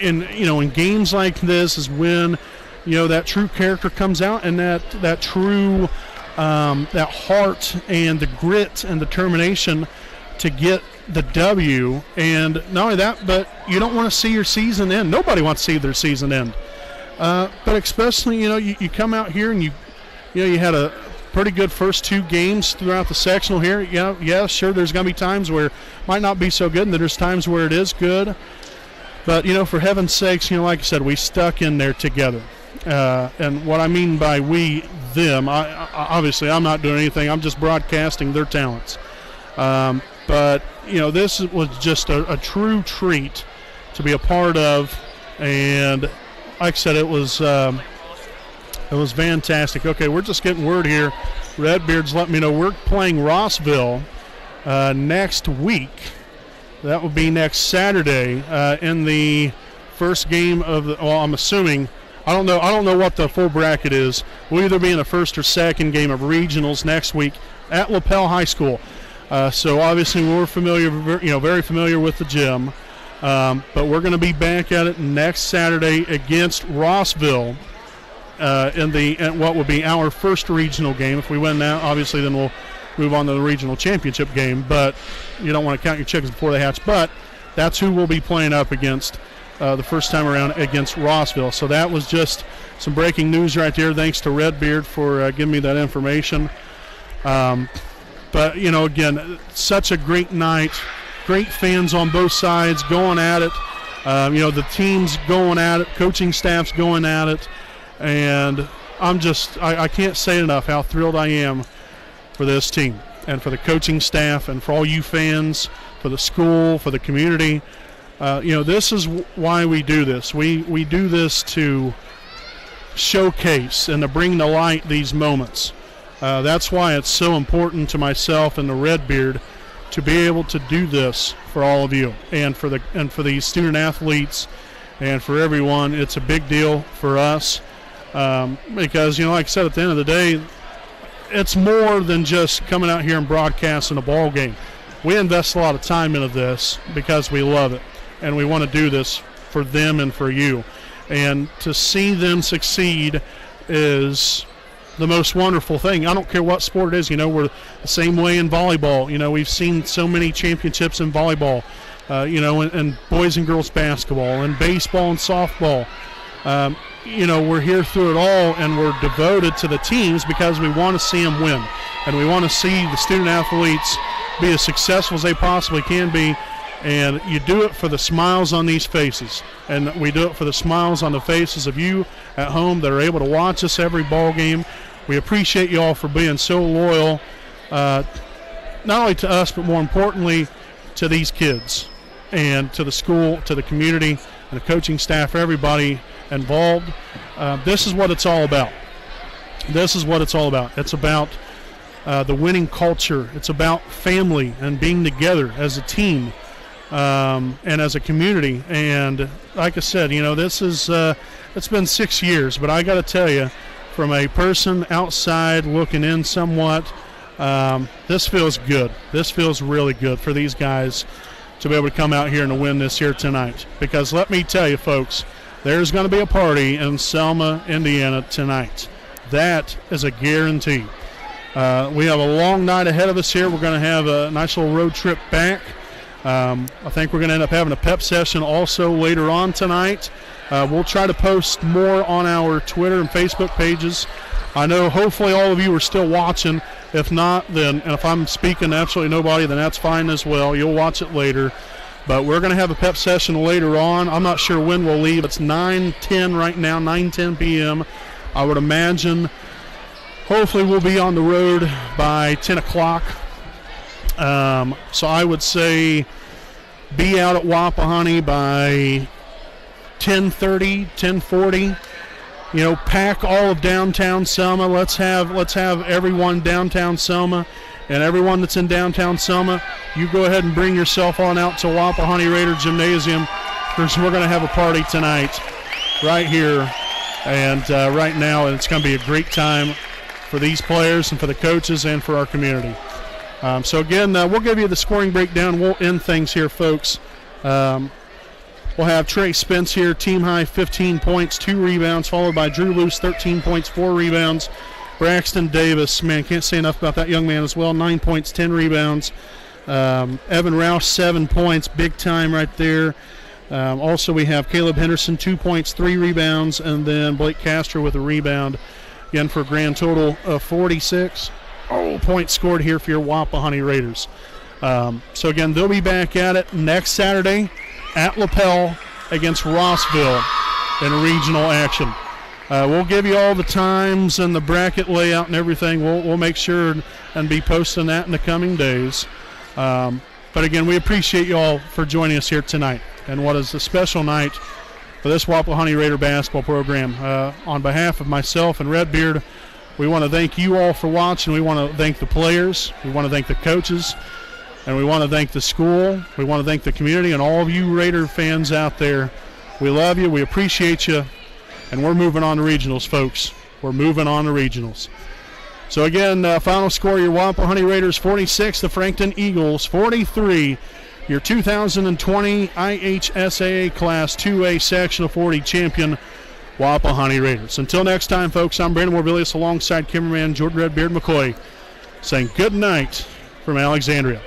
In games like this is when, that true character comes out, and that true, that heart and the grit and determination to get the W. And not only that, but you don't want to see your season end. Nobody wants to see their season end. But especially, you come out here and you had a pretty good first 2 games throughout the sectional here. Yeah, sure, there's going to be times where it might not be so good, and there's times where it is good. But, for heaven's sakes, like I said, we stuck in there together. And what I mean by we, them, obviously I'm not doing anything. I'm just broadcasting their talents. But, this was just a true treat to be a part of. And like I said, it was fantastic. Okay, we're just getting word here. Redbeard's letting me know we're playing Rossville next week. That will be next Saturday in the first game of the. Well, I'm assuming. I don't know what the full bracket is. We'll either be in the first or second game of regionals next week at LaPel High School. So obviously we're familiar, very familiar with the gym. But we're going to be back at it next Saturday against Rossville in what will be our first regional game. If we win that, obviously, then we'll move on to the regional championship game. But you don't want to count your chickens before they hatch. But that's who we'll be playing up against the first time around against Rossville. So that was just some breaking news right there. Thanks to Redbeard for giving me that information. But, again, such a great night. Great fans on both sides going at it. The team's going at it. Coaching staff's going at it. And I can't say enough how thrilled I am for this team and for the coaching staff and for all you fans, for the school, for the community. This is why we do this. We do this to showcase and to bring to light these moments. That's why it's so important to myself and the Redbeard to be able to do this for all of you and for these student athletes and for everyone. It's a big deal for us because, like I said, at the end of the day, it's more than just coming out here and broadcasting a ball game. We invest a lot of time into this because we love it, and we want to do this for them and for you. And to see them succeed is the most wonderful thing. I don't care what sport it is. We're the same way in volleyball. We've seen so many championships in volleyball, and boys and girls basketball and baseball and softball. We're here through it all, and we're devoted to the teams because we want to see them win. And we want to see the student athletes be as successful as they possibly can be. And you do it for the smiles on these faces. And we do it for the smiles on the faces of you at home that are able to watch us every ball game. We appreciate you all for being so loyal, not only to us, but more importantly to these kids and to the school, to the community, and the coaching staff, everybody involved. This is what it's all about. This is what it's all about. It's about the winning culture. It's about family and being together as a team. And as a community. And like I said, this is it's been 6 years, but I got to tell you, from a person outside looking in somewhat, this feels good. This feels really good for these guys to be able to come out here and to win this here tonight. Because let me tell you, folks, there's going to be a party in Selma, Indiana tonight. That is a guarantee. We have a long night ahead of us here. We're going to have a nice little road trip back. I think we're going to end up having a pep session also later on tonight. We'll try to post more on our Twitter and Facebook pages. I know hopefully all of you are still watching. If not, then, and if I'm speaking to absolutely nobody, then that's fine as well. You'll watch it later. But we're going to have a pep session later on. I'm not sure when we'll leave. It's 9:10 right now, 9:10 p.m. I would imagine hopefully we'll be on the road by 10 o'clock. So I would say be out at Wapahani by 10:30, 10:40. Pack all of downtown Selma. Let's have everyone downtown Selma, and everyone that's in downtown Selma, you go ahead and bring yourself on out to Wapahani Raider Gymnasium, because we're going to have a party tonight right here and right now, and it's going to be a great time for these players and for the coaches and for our community. So again, we'll give you the scoring breakdown. We'll end things here, folks. We'll have Trey Spence here, team high 15 points, 2 rebounds, followed by Drew Luce, 13 points, 4 rebounds. Braxton Davis, man, can't say enough about that young man as well, 9 points, 10 rebounds. Evan Rouse, 7 points, big time right there. Also, we have Caleb Henderson, 2 points, 3 rebounds, and then Blake Castro with a rebound, again for a grand total of 46 points scored here for your Wapahani Raiders. So again, they'll be back at it next Saturday at LaPel against Rossville in regional action. We'll give you all the times and the bracket layout and everything. We'll make sure and be posting that in the coming days. But again, we appreciate you all for joining us here tonight, and what is a special night for this Wapahani Raider basketball program. On behalf of myself and Redbeard, we want to thank you all for watching. We want to thank the players. We want to thank the coaches. And we want to thank the school. We want to thank the community and all of you Raider fans out there. We love you. We appreciate you. And we're moving on to regionals, folks. We're moving on to regionals. So again, final score, your Wapahani Raiders 46, the Frankton Eagles 43. Your 2020 IHSAA Class 2A Sectional 40 champion, Wapahani Raiders. Until next time, folks, I'm Brandon Morbilius alongside cameraman Jordan Redbeard McCoy, saying good night from Alexandria.